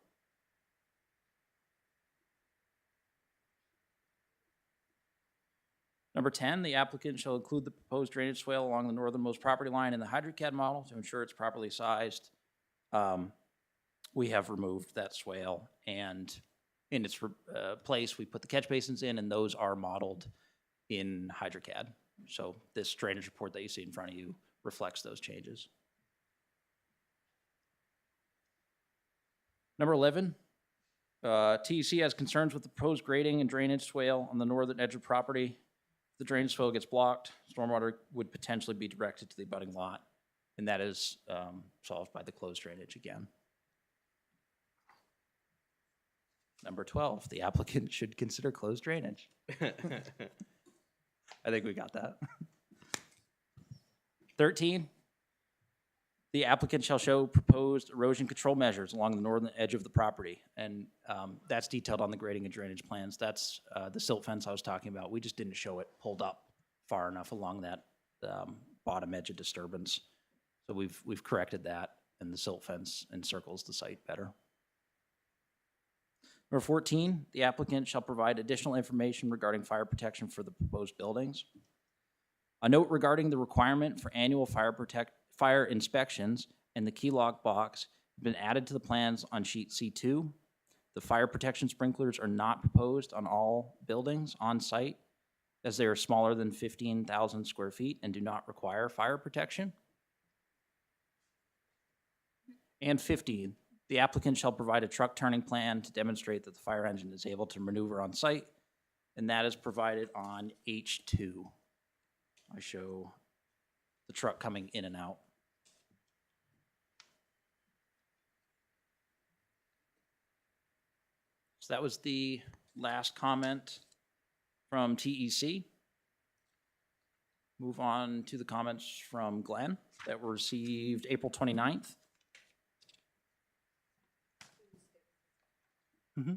Number 10, the applicant shall include the proposed drainage swale along the northernmost property line in the HydroCAD model to ensure it's properly sized. We have removed that swale, and in its place, we put the catch basins in, and those are modeled in HydroCAD. So this drainage report that you see in front of you reflects those changes. Number 11, TEC has concerns with the proposed grading and drainage swale on the northern edge of property. If the drainage swale gets blocked, stormwater would potentially be directed to the abutting lot, and that is solved by the closed drainage again. Number 12, the applicant should consider closed drainage. I think we got that. 13, the applicant shall show proposed erosion control measures along the northern edge of the property. And that's detailed on the grading and drainage plans. That's the silt fence I was talking about. We just didn't show it pulled up far enough along that bottom edge of disturbance. So we've corrected that, and the silt fence encircles the site better. Number 14, the applicant shall provide additional information regarding fire protection for the proposed buildings. A note regarding the requirement for annual fire inspections and the key lock box have been added to the plans on sheet C2. The fire protection sprinklers are not proposed on all buildings on site, as they are smaller than 15,000 square feet and do not require fire protection. And 15, the applicant shall provide a truck turning plan to demonstrate that the fire engine is able to maneuver on site, and that is provided on H2. I show the truck coming in and out. So that was the last comment from TEC. Move on to the comments from Glenn that were received April 29th. My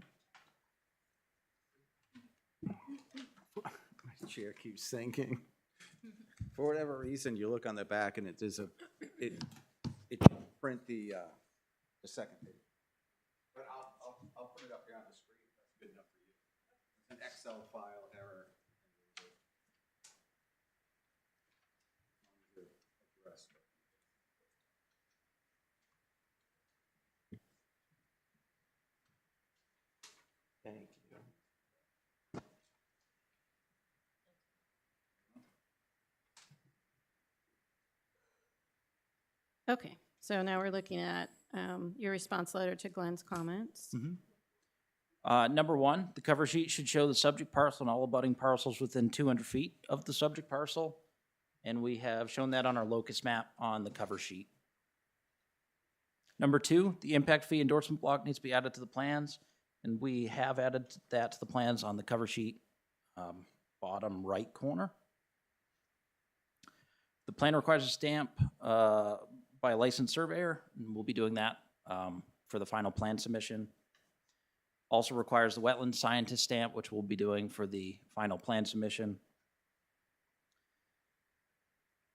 chair keeps sinking. For whatever reason, you look on the back and it print the second page. But I'll put it up here on the screen. That's good enough for you. It's an Excel file error. Thank you. Okay, so now we're looking at your response letter to Glenn's comments. Number one, the cover sheet should show the subject parcel and all abutting parcels within 200 feet of the subject parcel. And we have shown that on our locus map on the cover sheet. Number two, the impact fee endorsement block needs to be added to the plans. And we have added that to the plans on the cover sheet, bottom right corner. The plan requires a stamp by a licensed surveyor, and we'll be doing that for the final plan submission. Also requires the wetland scientist stamp, which we'll be doing for the final plan submission.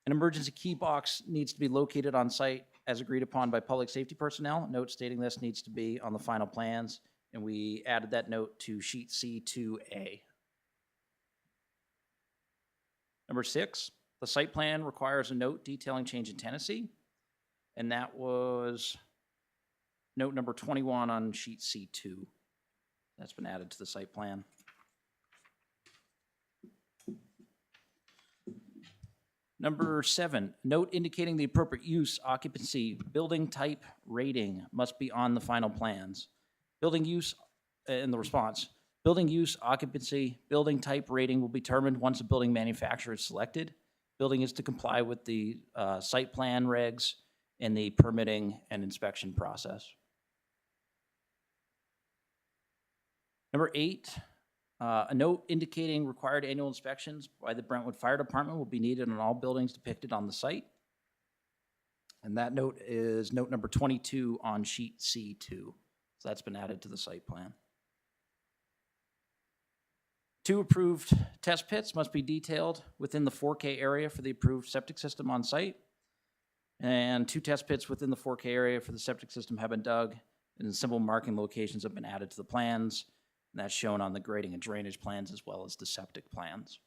An emergency key box needs to be located on site as agreed upon by public safety personnel. Note stating this needs to be on the final plans, and we added that note to sheet C2A. Number 6, the site plan requires a note detailing change in tenancy, and that was note number 21 on sheet C2. That's been added to the site plan. Number 7, note indicating the appropriate use, occupancy, building type, rating must be on the final plans. Building use, in the response, building use, occupancy, building type, rating will be determined once a building manufacturer is selected. Building is to comply with the site plan regs and the permitting and inspection process. Number 8, a note indicating required annual inspections by the Brentwood Fire Department will be needed on all buildings depicted on the site. And that note is note number 22 on sheet C2. So that's been added to the site plan. 2 approved test pits must be detailed within the 4K area for the approved septic system on site. And 2 test pits within the 4K area for the septic system have been dug, and simple marking locations have been added to the plans. And that's shown on the grading and drainage plans as well as the septic plans.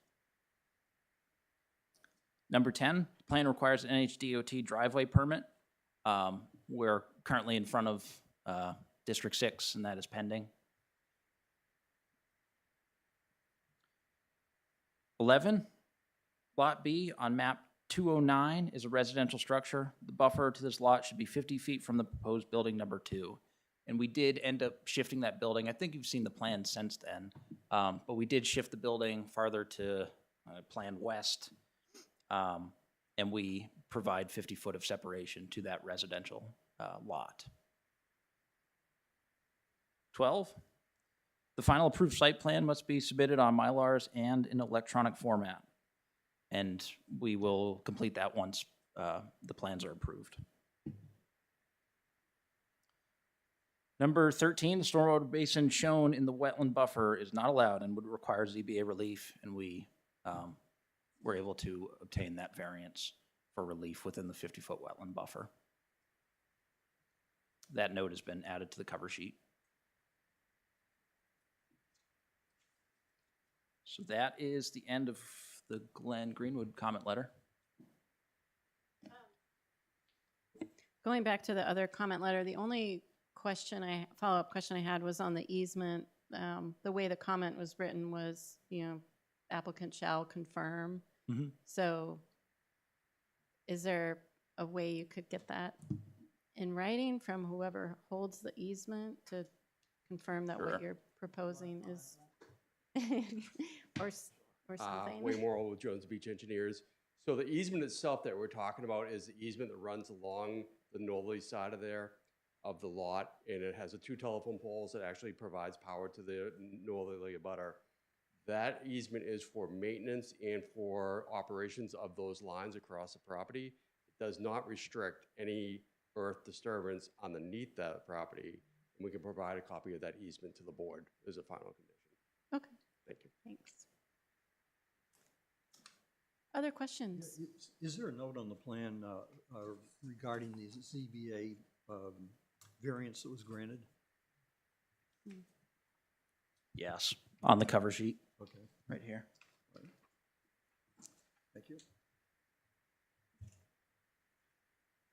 Number 10, the plan requires an NHDOT driveway permit. We're currently in front of District 6, and that is pending. 11, Lot B on map 209 is a residential structure. The buffer to this lot should be 50 feet from the proposed building number 2. And we did end up shifting that building. I think you've seen the plan since then. But we did shift the building farther to Plan West. And we provide 50 foot of separation to that residential lot. 12, the final approved site plan must be submitted on Mylars and in electronic format. And we will complete that once the plans are approved. Number 13, the stormwater basin shown in the wetland buffer is not allowed and would require ZBA relief, and we were able to obtain that variance for relief within the 50-foot wetland buffer. That note has been added to the cover sheet. So that is the end of the Glenn Greenwood comment letter. Going back to the other comment letter, the only follow-up question I had was on the easement. The way the comment was written was, applicant shall confirm. Mhm. So is there a way you could get that in writing from whoever holds the easement to confirm that Sure. what you're proposing is, or something? Wayne Morrow with Jones Beach Engineers. So the easement itself that we're talking about is the easement that runs along the northerly side of the lot, and it has the 2 telephone poles that actually provides power to the northerly abutter. That easement is for maintenance and for operations of those lines across the property. It does not restrict any earth disturbance underneath that property. And we can provide a copy of that easement to the board as a final condition. Okay, Thank you. thanks. Other questions? Is there a note on the plan regarding the ZBA variance that was granted? Yes, on the cover sheet, Okay, right here. thank you.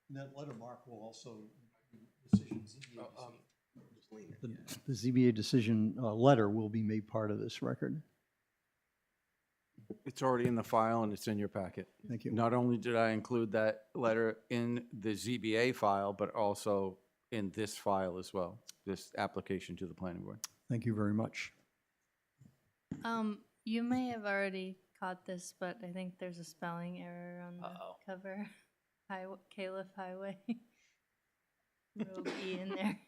And that letter, Mark, will also, the ZBA decision letter will be made part of this record. It's already in the file and it's in your packet. Thank you. Not only did I include that letter in the ZBA file, but also in this file as well, this application to the planning board. Thank you very much. You may have already caught this, but I think there's a spelling error on the cover. Caliph Highway. Road E in there.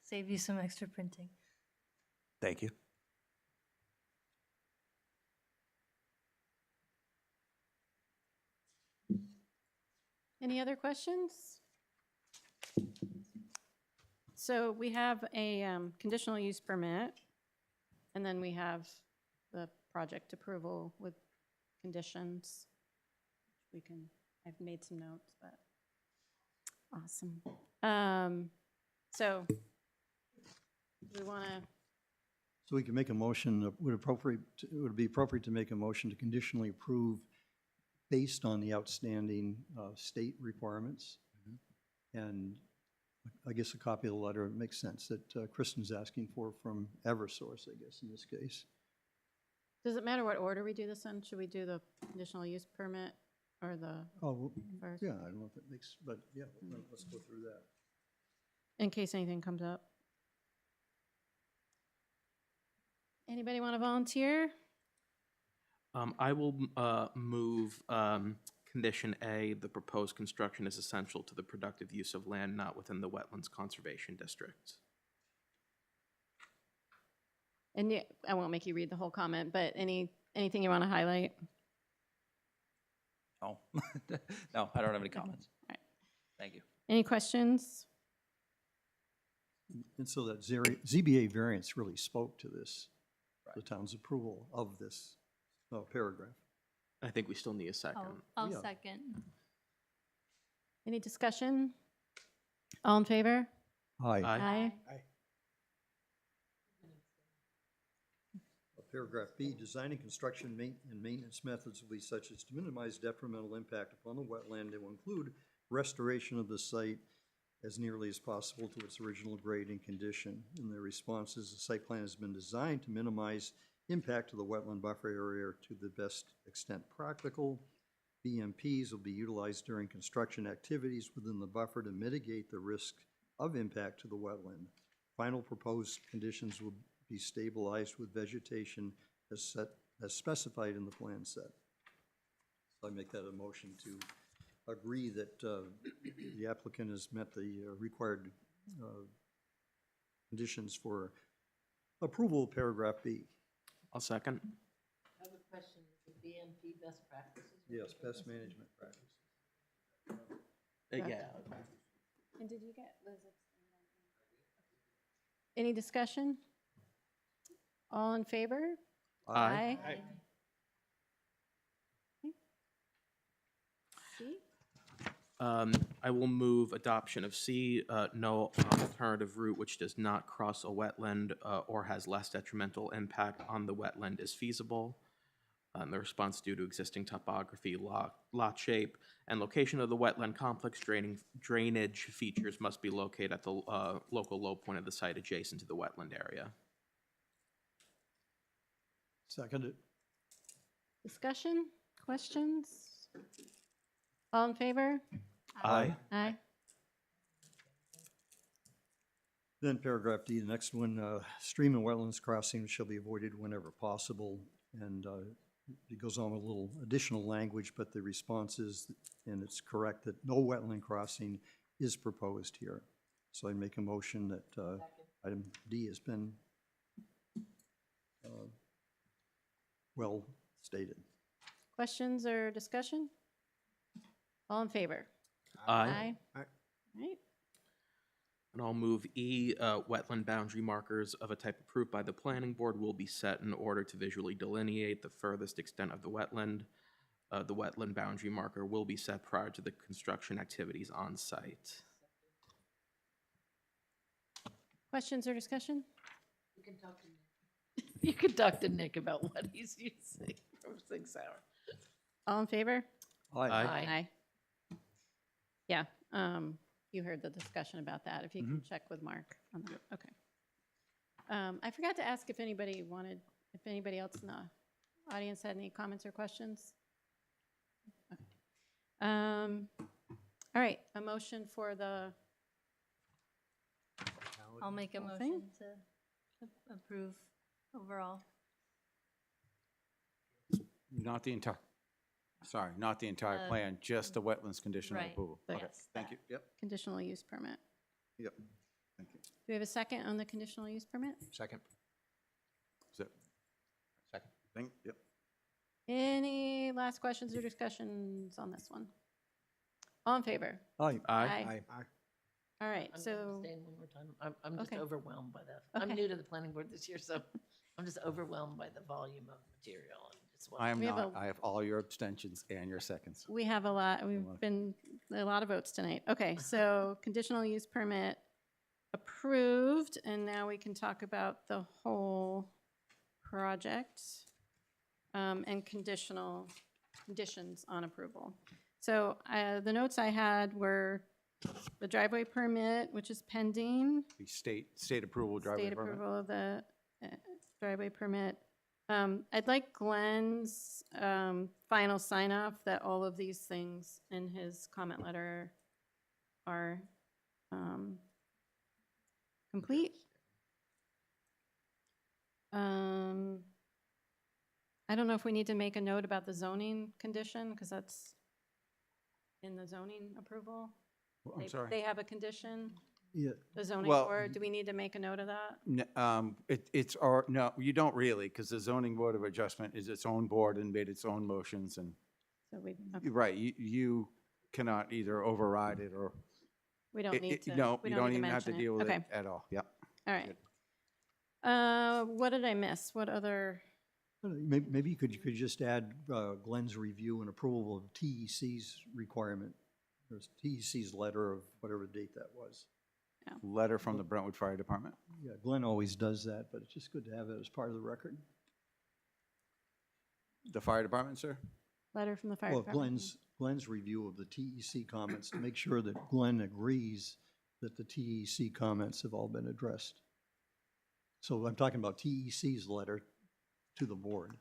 Save you some extra printing. Thank you. Any other questions? So we have a conditional use permit, and then we have the project approval with conditions. I've made some notes, but awesome. So we want to, So we can make a motion, would it be appropriate to make a motion to conditionally approve based on the outstanding state requirements? And I guess a copy of the letter makes sense that Kristen's asking for from Eversource, I guess, in this case. does it matter what order we do this in? Should we do the conditional use permit or the Oh, first? yeah, I don't know if it makes, but yeah, let's go through that. In case anything comes up. Anybody want to volunteer? I will move condition A, the proposed construction is essential to the productive use of land not within the Wetlands Conservation District. And I won't make you read the whole comment, but anything you want to highlight? Oh, no, I don't have any comments. All right. Thank you. Any questions? And so that ZBA variance really spoke to this, the town's approval of this paragraph. I think we still need a second. I'll Yeah. second. Any discussion? All in favor? Aye. Aye. Paragraph B, design and construction and maintenance methods will be such as to minimize detrimental impact upon the wetland and will include restoration of the site as nearly as possible to its original grade and condition. In their responses, the site plan has been designed to minimize impact to the wetland buffer area to the best extent practical. BMPs will be utilized during construction activities within the buffer to mitigate the risk of impact to the wetland. Final proposed conditions will be stabilized with vegetation as specified in the plan set. So I make that a motion to agree that the applicant has met the required conditions for approval of paragraph B. I'll second. I have a question. Is the BMP best practices? Yes, best management practice. Yeah. And did you get Liz? Any discussion? All in favor? Aye. Okay. See? I will move adoption of C, no alternative route which does not cross a wetland or has less detrimental impact on the wetland is feasible. The response due to existing topography, lot shape, and location of the wetland complex drainage features must be located at the local low point of the site adjacent to the wetland area. Seconded. Discussion, questions? All in favor? Aye. Aye. Then paragraph D, the next one, stream and wetlands crossings shall be avoided whenever possible. And it goes on with a little additional language, but the response is, and it's correct, that no wetland crossing is proposed here. So I make a motion that item D has been well stated. Questions or discussion? All in favor? Aye. Right. And I'll move E, wetland boundary markers of a type approved by the planning board will be set in order to visually delineate the furthest extent of the wetland. The wetland boundary marker will be set prior to the construction activities on site. Questions or discussion? You can talk to Nick about what he's using from 6 Hour. All in favor? Aye. Aye. Yeah, you heard the discussion about that, if you can check with Mark on that, okay. I forgot to ask if anybody else in the audience had any comments or questions? Okay. All right, a motion for the, I'll make a Whole thing? motion to approve overall. Not the entire, not the entire plan, just the wetlands conditional right. approval. The- Okay, Yes, thank you. Yep, conditional use permit. yep. Thank you. Do we have a second on the conditional use permit? Second. Is that? Second. Yep. Any last questions or discussions on this one? All in favor? Aye. Aye. Aye. All right, I'm so, gonna stay one more time. I'm just Okay. overwhelmed by that. I'm Okay. new to the planning board this year, so I'm just overwhelmed by the volume of material. And just I am We have not. a- I have all your abstentions and your seconds. we have a lot, we've been, a lot of votes tonight. Okay, so conditional use permit approved, and now we can talk about the whole project and conditions on approval. So the notes I had were the driveway permit, which is pending, The state approval driveway state permit. approval of the driveway permit. I'd like Glenn's final sign off that all of these things in his comment letter are complete. I don't know if we need to make a note about the zoning condition, because that's in the zoning approval. I'm sorry. They have a condition, Yeah, the zoning Well, board. Do we need to make a note of that? It's, no, you don't really, because the zoning board of adjustment is its own board and made its own motions, and, So we, okay. you're right, you cannot either override it or. We don't need to. No, we you don't need even have to mention deal with Okay, it at all, yep. all right. What did I miss? What other? maybe you could just add Glenn's review and approval of TEC's requirement. There's TEC's letter of whatever date that was. Letter from the Brentwood Fire Department. Yeah, Glenn always does that, but it's just good to have it as part of the record. The fire department, sir? Letter from the fire Well, department. Glenn's review of the TEC comments to make sure that Glenn agrees that the TEC comments have all been addressed. So I'm talking about TEC's letter to the board.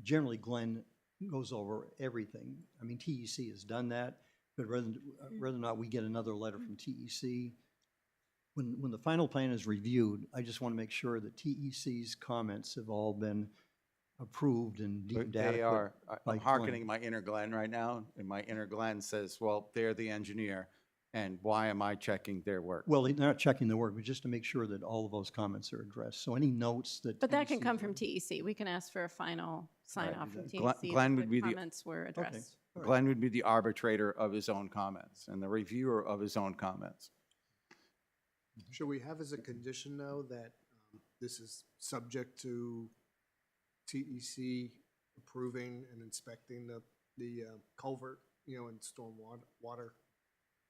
Generally, Glenn goes over everything. I mean, TEC has done that, but whether or not we get another letter from TEC, when the final plan is reviewed, I just want to make sure that TEC's comments have all been approved and deemed adequate. They are, by I'm hearkening my inner Glenn right now, and my inner Glenn says, well, they're the engineer, and why am I checking their work? Well, they're not checking the work, but just to make sure that all of those comments are addressed. So any notes that. But that can TEC come from TEC. We can ask for a final sign off from Glenn- TEC. Glenn that would be the- comments were addressed. Glenn would be the arbitrator of his own comments and the reviewer of his own comments. Should we have as a condition, though, that this is subject to TEC approving and inspecting the culvert, and storm water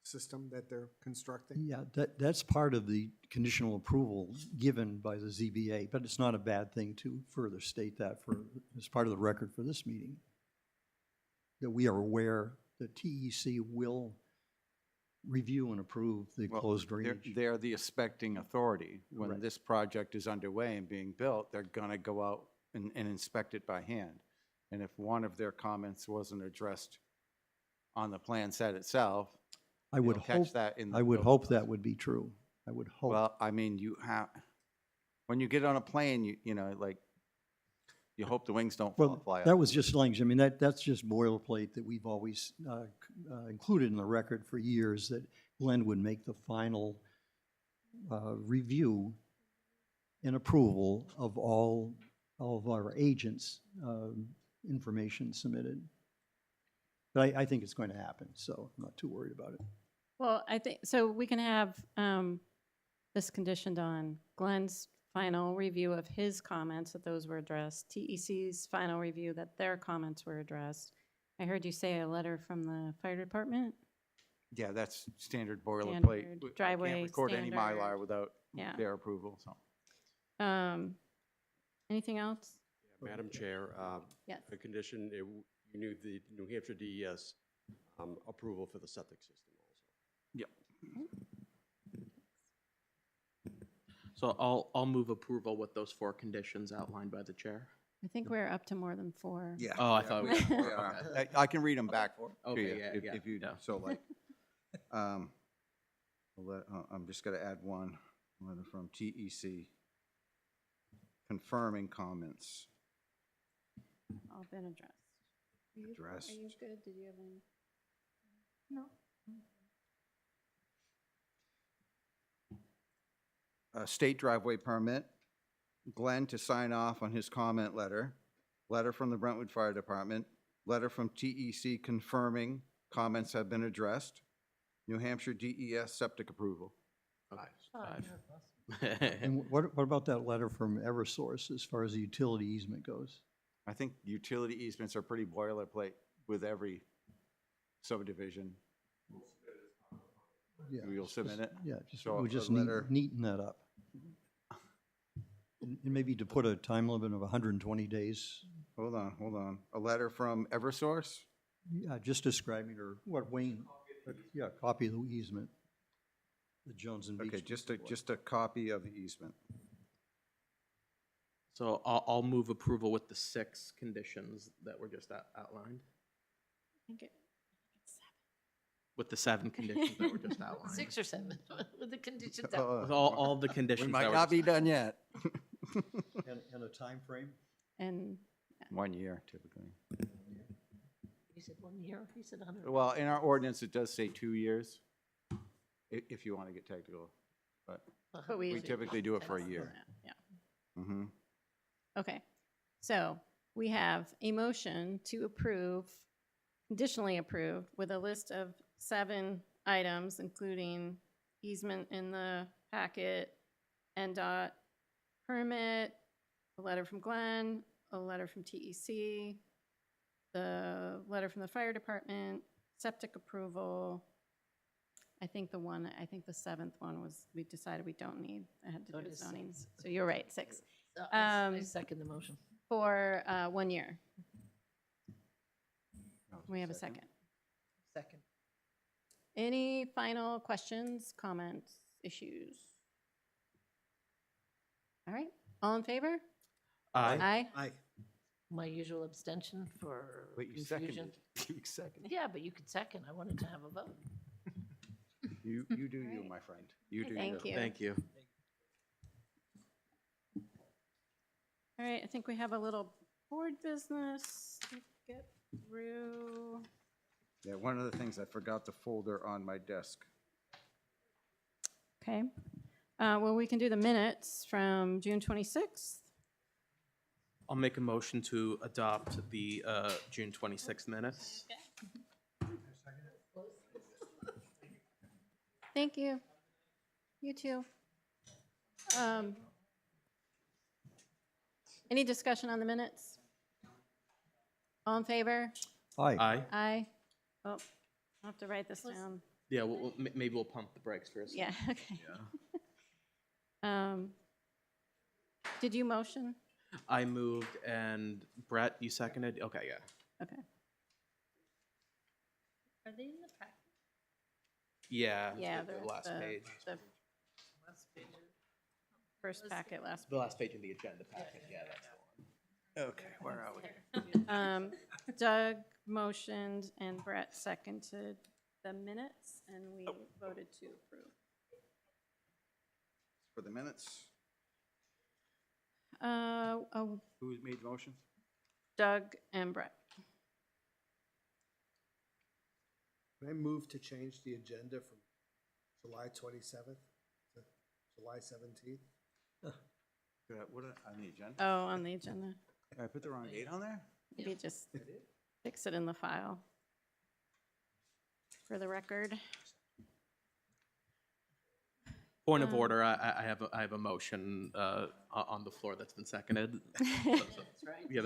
system that they're constructing? Yeah, that's part of the conditional approval given by the ZBA, but it's not a bad thing to further state that as part of the record for this meeting. That we are aware that TEC will review and approve the Well, closed drainage. They're the inspecting authority. When Right. this project is underway and being built, they're gonna go out and inspect it by hand. And if one of their comments wasn't addressed on the plan set itself, I would you'll catch hope, that in the I would building hope that process. would be true. I would hope. Well, I mean, when you get on a plane, you know, like, you hope the wings don't Well, fly that up. was just language. I mean, that's just boilerplate that we've always included in the record for years, that Glenn would make the final review and approval of all of our agents' information submitted. But I think it's going to happen, so I'm not too worried about it. Well, I think, so we can have this conditioned on Glenn's final review of his comments, that those were addressed, TEC's final review that their comments were addressed. I heard you say a letter from the fire department? Yeah, that's standard boilerplate. Standard I driveway can't record any standard. Mylar without Yeah. their approval, so. Anything else? Madam Chair, Yes. the condition, you need the New Hampshire DES approval for the septic system also. Yep. So I'll move approval with those 4 conditions outlined by the chair. I think we're up to more than 4. Yeah. Oh, I thought we had 4. Yeah, I can read them back to Okay, you yeah, yeah, if you yeah. so like. I'm just gonna add one letter from TEC confirming comments. All been addressed. Addressed. Are you good? Did you have any? No. State driveway permit, Glenn to sign off on his comment letter, letter from the Brentwood Fire Department, letter from TEC confirming comments have been addressed, New Hampshire DES septic approval. 5. And what about that letter from Eversource as far as the utility easement goes? I think utility easements are pretty boilerplate with every subdivision. Yeah, You'll submit it? Yeah, just, So we a just letter- neaten that up. And maybe to put a time limit of 120 days. Hold on. A letter from Eversource? Yeah, just describing, or what Wayne, yeah, copy of the easement. The Jones and Beach. Okay, just a copy of the easement. So I'll move approval with the 6 conditions that were just outlined, I think it's 7. with the 7 conditions that were just outlined. 6 or 7 with the conditions. With all the conditions We that might were not just be done yet. And a time frame? And 1 year typically. You said 1 year, he said 100. Well, in our ordinance, it does say 2 years, if you want to get technical. But But we usually typically do it for a pencil year. that, Yeah. Mm-hmm. Okay, so we have a motion to approve, conditionally approve, with a list of 7 items, including easement in the packet, NDOT permit, a letter from Glenn, a letter from TEC, the letter from the fire department, septic approval. I think the 7th one was, we decided we don't need, I had to So do it is zoning. 6. So you're right, 6. So I Um, second the motion. For 1 year. We have a second. Second. Any final questions, comments, issues? All right, all in favor? Aye. Aye. My usual abstention for But you confusion. seconded. You seconded. Yeah, but you could second. I wanted to have a vote. You do you, my friend. You do Thank you. Thank you. All right, I think we have a little board business to get through. Yeah, one of the things, I forgot the folder on my desk. Okay, well, we can do the minutes from June 26th. I'll make a motion to adopt the June 26th minutes. Thank you. You too. Any discussion on the minutes? All in favor? Aye. Aye. Aye. Oh, I'll have to write this down. Yeah, maybe we'll pump the brakes for a second. Yeah, okay. Did you motion? I moved, and Brett, you seconded? Okay, yeah. Okay. Are they in the packet? Yeah, Yeah, the they're last the- page. the First packet last. The last page in the agenda packet, yeah, that's the one. Okay, where are we? Doug motioned and Brett seconded the minutes, and we voted to approve. For the minutes, Oh, who made the motion? Doug and Brett. Can I move to change the agenda from July 27th to July 17th? What, on the agenda? Oh, on the agenda. Did I put the wrong date on there? Maybe just fix it in the file for the record. Point of order, I have a motion on the floor that's been seconded. Yeah,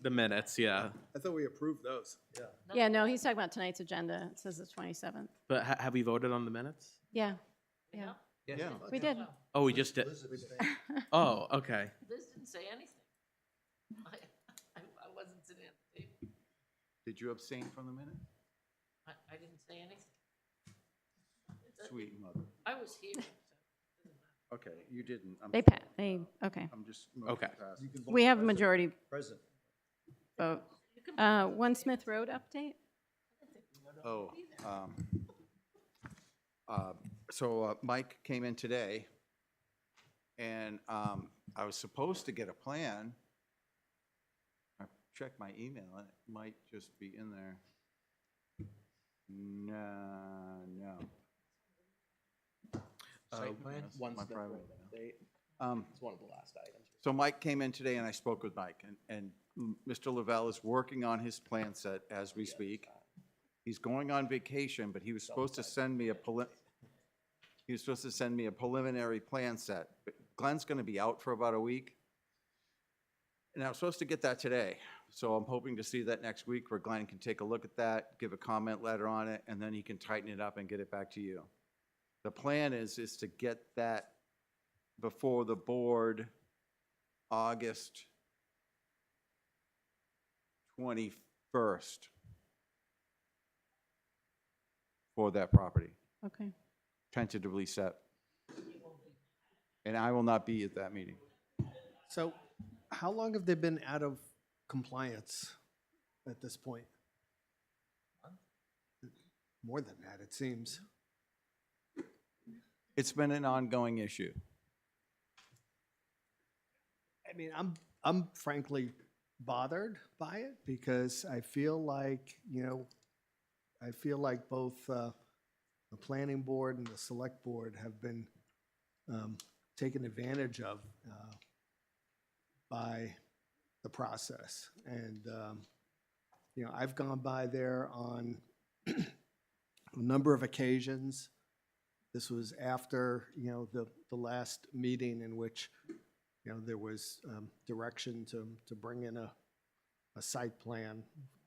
the minutes, yeah. I thought we approved those, yeah. Yeah, no, he's talking about tonight's agenda. It says the 27th. But have we voted on the minutes? Yeah, yeah, Yeah. we did. Oh, we just did. Oh, okay. Liz didn't say anything. I wasn't sitting at the table. Did you abstain from the minute? I didn't say anything. Sweet mother. I was here. Okay, you didn't. Okay. I'm just. Okay. past. We have a majority Present. vote. One Smith Road update? Oh, so Mike came in today, and I was supposed to get a plan. I checked my email, and it might just be in there. No. Site plan? One My Smith private Road email. update. It's one of the last items. So Mike came in today, and I spoke with Mike, and Mr. Lavelle is working on his plan set as we speak. He's going on vacation, but he was supposed to send me a preliminary plan set. But Glenn's gonna be out for about a week. And I was supposed to get that today, so I'm hoping to see that next week where Glenn can take a look at that, give a comment letter on it, and then he can tighten it up and get it back to you. The plan is to get that before the board August 21st for that property, Okay. tentatively set. And I will not be at that meeting. So how long have they been out of compliance at this point? More than that, it seems. It's been an ongoing issue. I mean, I'm frankly bothered by it because I feel like, both the planning board and the select board have been taken advantage of by the process. And, I've gone by there on a number of occasions. This was after, the last meeting in which, there was direction to bring in a site plan.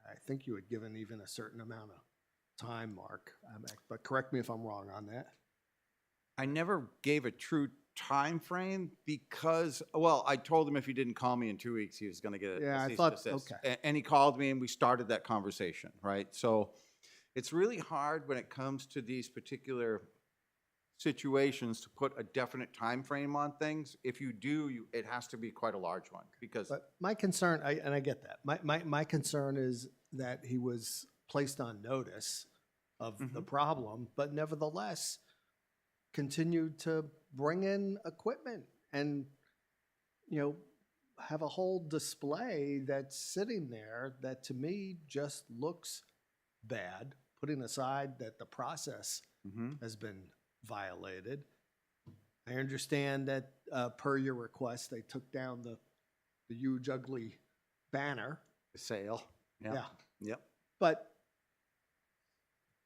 I think you had given even a certain amount of time, Mark, but correct me if I'm wrong on that. I never gave a true time frame because, well, I told him if he didn't call me in 2 weeks, he was going to get a Yeah, I cease and thought- desist. okay. And he called me and we started that conversation, right? So it's really hard when it comes to these particular situations to put a definite time frame on things. If you do, it has to be quite a large one because But my concern, and I get that, my concern is that he was placed on notice of the problem, but nevertheless continued to bring in equipment and, have a whole display that's sitting there that to me just looks bad, putting aside that the process has been violated. I understand that per your request, they took down the huge ugly banner. the sale. Yeah. Yep. But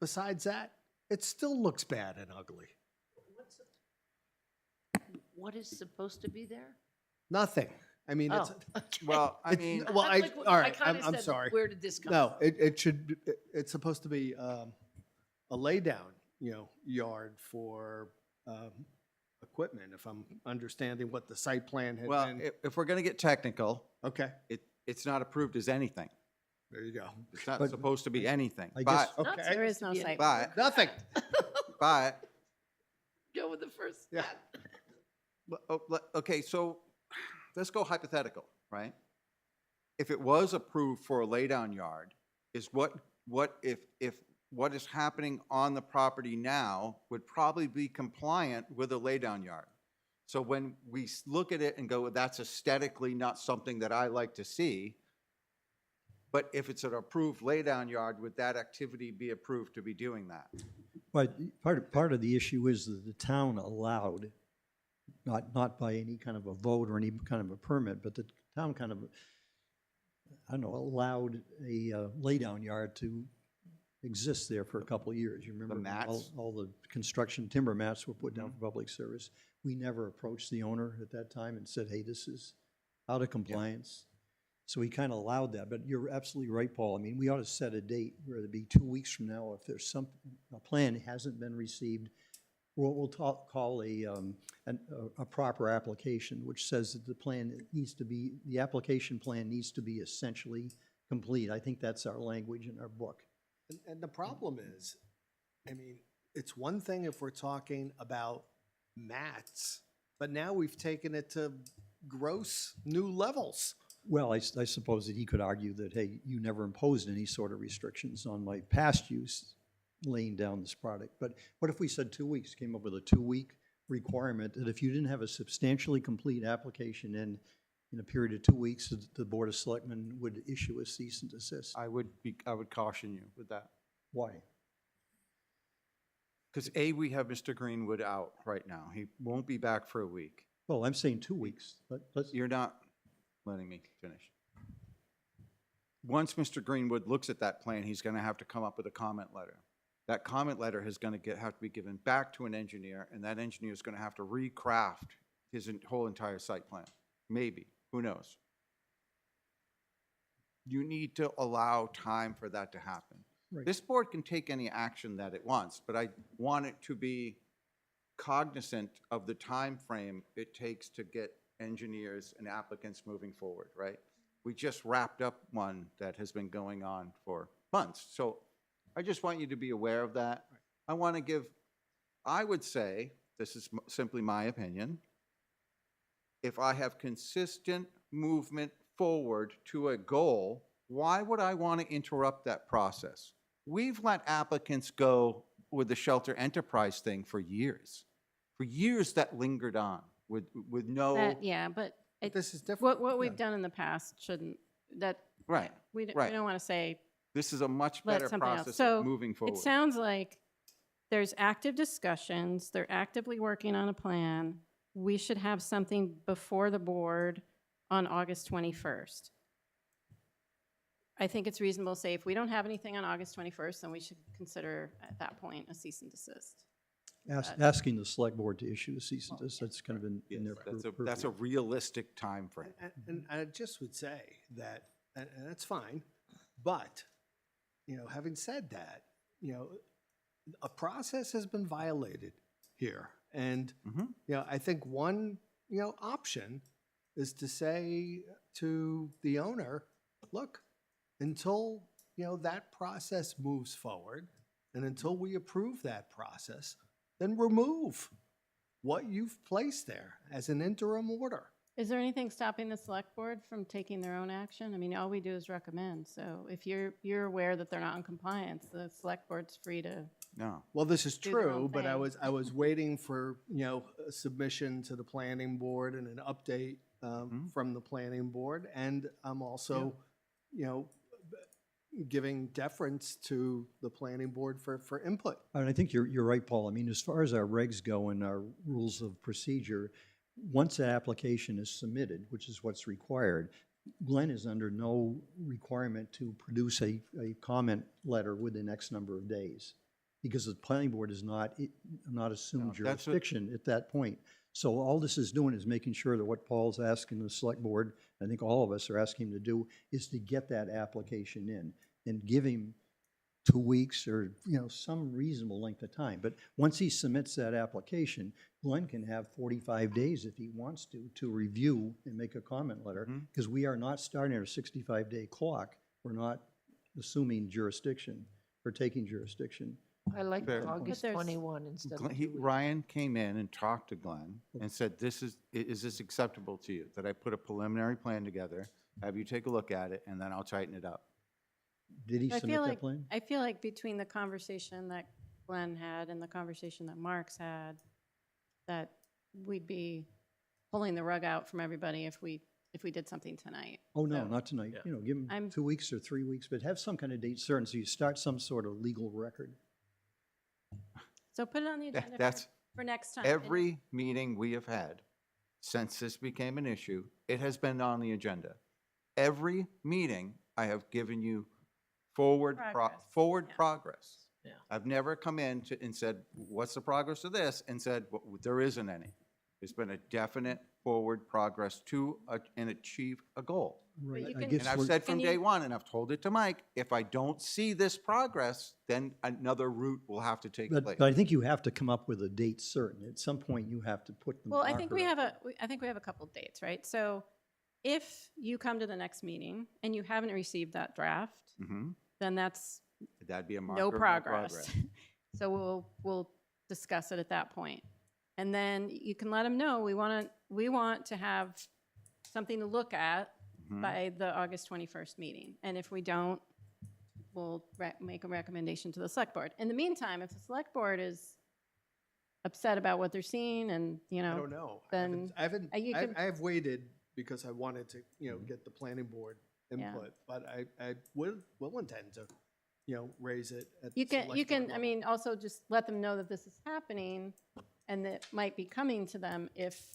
besides that, it still looks bad and ugly. What is supposed to be there? Nothing. I mean, it's. Well, I it's- mean, well, I'm like, all right, kinda I'm said, sorry. Where did this come No, from? it's supposed to be a a laydown, yard for equipment, if I'm understanding what the site plan had Well, been. if we're going to get technical, Okay, it's not approved as anything. there you go. It's not But supposed to be anything. I guess- But, Okay. There is no site. but, Nothing. but, Go with the first. Yeah. okay, so let's go hypothetical, right? If it was approved for a laydown yard, is what if what is happening on the property now would probably be compliant with a laydown yard. So when we look at it and go, that's aesthetically not something that I like to see, but if it's an approved laydown yard, would that activity be approved to be doing that? But part of the issue is that the town allowed, not by any kind of a vote or any kind of a permit, but the town kind of, I don't know, allowed a laydown yard to exist there for a couple of years. You remember mats? all the construction timber mats were put down for public service. We never approached the owner at that time and said, hey, this is out of compliance. So we kind of allowed that, but you're absolutely right, Paul. I mean, we ought to set a date, whether it be 2 weeks from now, if there's a plan hasn't been received, what we'll call a proper application, which says that the application plan needs to be essentially complete. I think that's our language in our book. And the problem is, I mean, it's one thing if we're talking about mats, but now we've taken it to gross new levels. Well, I suppose that he could argue that, hey, you never imposed any sort of restrictions on my past use laying down this product. But what if we said 2 weeks, came up with a 2-week requirement that if you didn't have a substantially complete application in a period of 2 weeks, the Board of Selectmen would issue a cease and desist? I would caution you with that. Why? Because we have Mr. Greenwood out right now. He won't be back for a week. Well, I'm saying 2 weeks. You're not letting me finish. Once Mr. Greenwood looks at that plan, he's going to have to come up with a comment letter. That comment letter is going to have to be given back to an engineer, and that engineer is going to have to recraft his whole entire site plan. Maybe. Who knows? You need to allow time for that to happen. Right. This board can take any action that it wants, but I want it to be cognizant of the time frame it takes to get engineers and applicants moving forward, right? We just wrapped up one that has been going on for months. So I just want you to be aware of that. I would say, this is simply my opinion, if I have consistent movement forward to a goal, why would I want to interrupt that process? We've let applicants go with the shelter enterprise thing for years. For years that lingered on with no. Yeah, but This is different. what we've done in the past shouldn't, Right. we right. don't want to say, This is a much let better something else. process So of moving forward. it sounds like there's active discussions, they're actively working on a plan. We should have something before the board on August 21st. I think it's reasonable to say if we don't have anything on August 21st, then we should consider at that point a cease and desist. Asking the select board to issue a cease and desist, that's kind of in their That's a realistic time frame. And I just would say that, and that's fine, but, having said that, a process has been violated here. And, I think one, option is to say to the owner, look, until, that process moves forward and until we approve that process, then remove what you've placed there as an interim order. Is there anything stopping the select board from taking their own action? I mean, all we do is recommend. So if you're aware that they're not in compliance, the select board's free to. No. Well, this is do their own true, but I thing. was waiting for, a submission to the planning board and an update from the planning board. And I'm also, giving deference to the planning board for input. And I think you're right, Paul. I mean, as far as our regs go and our rules of procedure, once an application is submitted, which is what's required, Glenn is under no requirement to produce a comment letter within X number of days, because the planning board is not assumed jurisdiction at that point. So all this is doing is making sure that what Paul's asking the select board, I think all of us are asking him to do, is to get that application in and give him 2 weeks or, some reasonable length of time. But once he submits that application, Glenn can have 45 days if he wants to review and make a comment letter, because we are not starting our 65-day clock. We're not assuming jurisdiction or taking jurisdiction. I like Fair. August But there's- 21 instead of 2 weeks. Ryan came in and talked to Glenn and said, is this acceptable to you? That I put a preliminary plan together, have you take a look at it, and then I'll tighten it up. Did he I submit feel that like, plan? I feel like between the conversation that Glenn had and the conversation that Mark's had, that we'd be pulling the rug out from everybody if we did something tonight. Oh, no, So, not tonight. Yeah. Give him I'm- 2 weeks or 3 weeks, but have some kind of date certain, so you start some sort of legal record. So put it on the agenda That's for next time. And- every meeting we have had since this became an issue, it has been on the agenda. Every meeting, I have given you forward Progress. progress. Yeah. I've never come in and said, what's the progress of this? And said, "Well, there isn't any. There's been a definite forward progress to and achieve a goal. Right. you I can- guess And I've we're- said from Can day you- one, and I've told it to Mike, if I don't see this progress, then another route will have to take place. But I think you have to come up with a date certain. At some point, you have to put the Well, I think we marker have up. I think we have a couple of dates, right? So if you come to the next meeting and you haven't received that draft, Mhm. then that's That'd be a marker no of progress. So we'll discuss it at that point. And then you can let them know, we want to have something to look at Mhm. by the August 21st meeting. And if we don't, we'll make a recommendation to the select board. In the meantime, if the select board is upset about what they're seeing and, I don't know. then I haven't, you I can- have waited because I wanted to, get the planning board Yeah. input, but I will intend to, raise it at You the can, select you board can, I level. mean, also just let them know that this is happening and that might be coming to them if,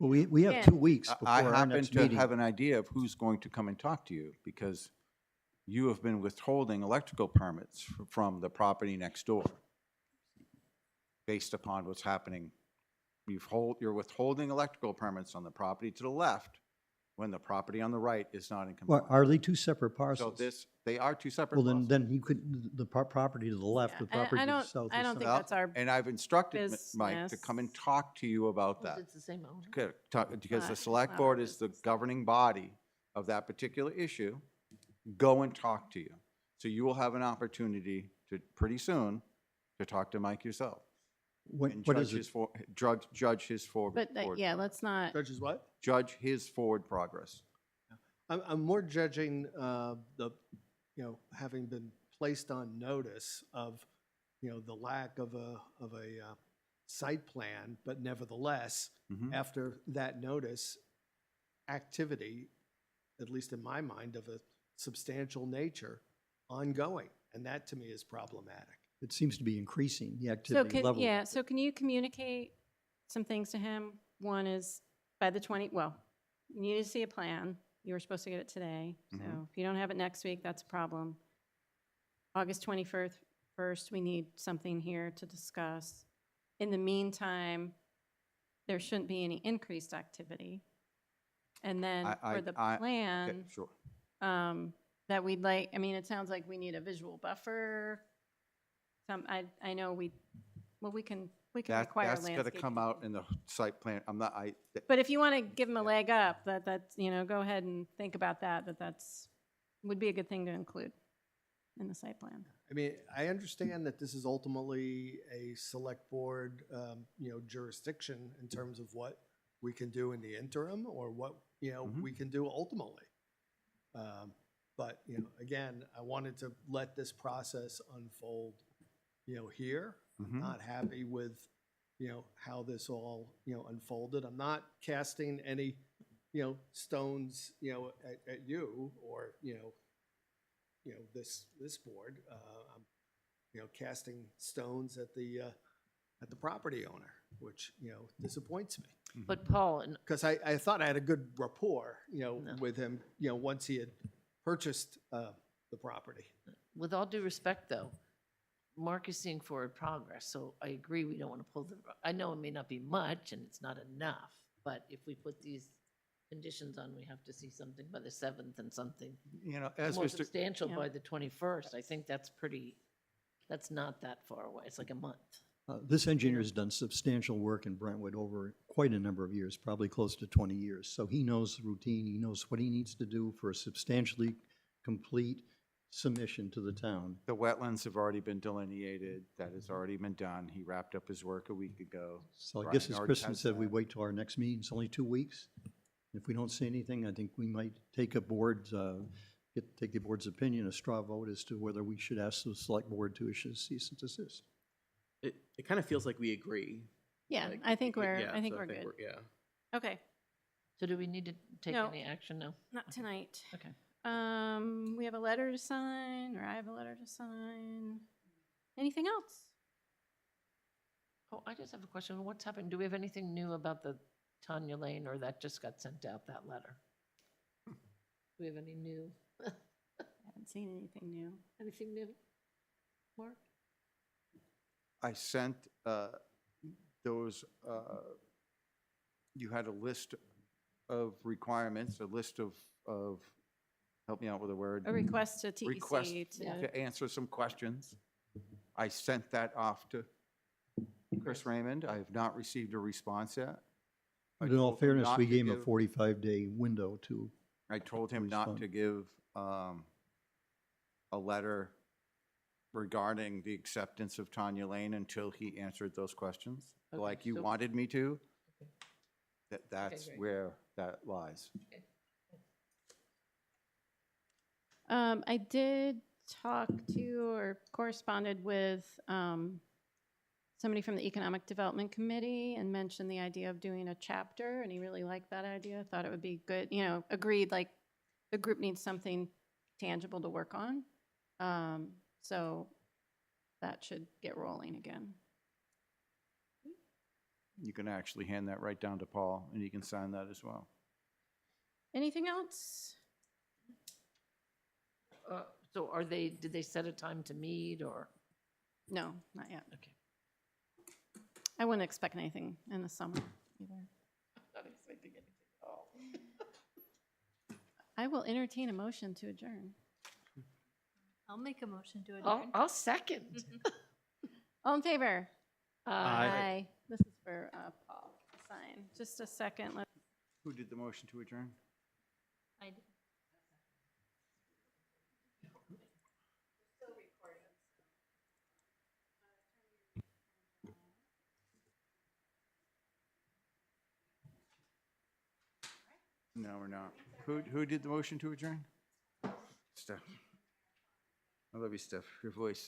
Well, we have Again- 2 weeks before I our happen next to meeting. have an idea of who's going to come and talk to you, because you have been withholding electrical permits from the property next door based upon what's happening. You're withholding electrical permits on the property to the left when the property on the right is not in Well, compliance. are they two separate So parcels? they are two separate Well, parcels. then he could, the property to the left, Yeah, the and property I to the don't- south. I is don't south. think that's our And I've instructed Mike to come and business. talk to you about that. It's the same owner. Because the It's select not board our is the business. governing body of that particular issue, go and talk to you. So you will have an opportunity to, pretty soon, to talk to Mike yourself. What And is judge it? his judge his forward. but forward yeah, progress. let's not, Judges what? Judge his forward progress. I'm more judging having been placed on notice of, the lack of a site plan, but nevertheless, Mhm. after that notice, activity, at least in my mind, of a substantial nature, ongoing. And that to me is problematic. It seems to be increasing, the so activity level. so can you communicate some things to him? One is by the you need to see a plan. You were supposed to get it today. So Mhm. if you don't have it next week, that's a problem. August 21st, we need something here to discuss. In the meantime, there shouldn't be any increased activity. And then for the Okay, plan, sure. that we'd like, I mean, it sounds like we need a visual buffer. I know we can require That's landscape. gonna come out in the site plan. I'm not, But if you want to give them a leg up, that's, go ahead and think about that's, would be a good thing to include in the site plan. I mean, I understand that this is ultimately a select board, jurisdiction in terms of what we can do in the interim or what, Mhm. we can do ultimately. But, again, I wanted to let this process unfold, here. I'm Mhm. not happy with, how this all, unfolded. I'm not casting any, stones, at you or, this board. I'm, casting stones at the property owner, which, disappoints me. But Paul, and Because I thought I had a good rapport, No. with him, once he had purchased the property. with all due respect, though, Mark is seeing forward progress, so I agree we don't want to pull the, I know it may not be much and it's not enough, but if we put these conditions on, we have to see something by the 7th and something You know, as more Mr. substantial Yeah. by the 21st. I think that's that's not that far away. It's like a month. This engineer's done substantial work in Brentwood over quite a number of years, probably close to 20 years. So he knows the routine, he knows what he needs to do for a substantially complete submission to the town. The wetlands have already been delineated, that has already been done. He wrapped up his work a week ago. So I guess Brian as already Kristen has said, we that. wait till our next meeting, it's only 2 weeks. If we don't see anything, I think we might take a board, take the board's opinion, a straw vote as to whether we should ask the select board to issue cease and desist. It kind of feels like we agree. Yeah, Like, I think we're, yeah, I think so we're good. Yeah. Okay, So do we need to take No. any action now? not tonight. Okay. We have a letter to sign, or I have a letter to sign. Anything else? Oh, I just have a question. What's happened? Do we have anything new about the Tanya Lane, or that just got sent out, that letter? Do we have any new, I haven't seen anything new. anything new? Mark? I sent those, you had a list of requirements, a list of, help me out with a word. A request to Request TEC to, to answer some questions. I sent that off to Chris Raymond. I have not received a response yet. I But in all told him fairness, not we to gave him a give- 45-day window to, I told him not respond. to give a letter regarding the acceptance of Tanya Lane until he answered those questions, Okay, like you so- wanted me to. Okay. That's great. where that lies. I did talk to or corresponded with somebody from the Economic Development Committee and mentioned the idea of doing a chapter, and he really liked that idea, thought it would be good, agreed, like, the group needs something tangible to work on. So that should get rolling again. You can actually hand that right down to Paul, and he can sign that as well. Anything else? So did they set a time to meet, or? No, not yet. Okay. I wouldn't expect anything in the summer either. Not expecting anything at all. I will entertain a motion to adjourn. I'll make a motion to adjourn. I'll second. All in favor? Aye. This is for Paul to sign. Just a second. Who did the motion to adjourn? I did. No, we're not. Who did the motion to adjourn? Steph. I love you, Steph. Your voice.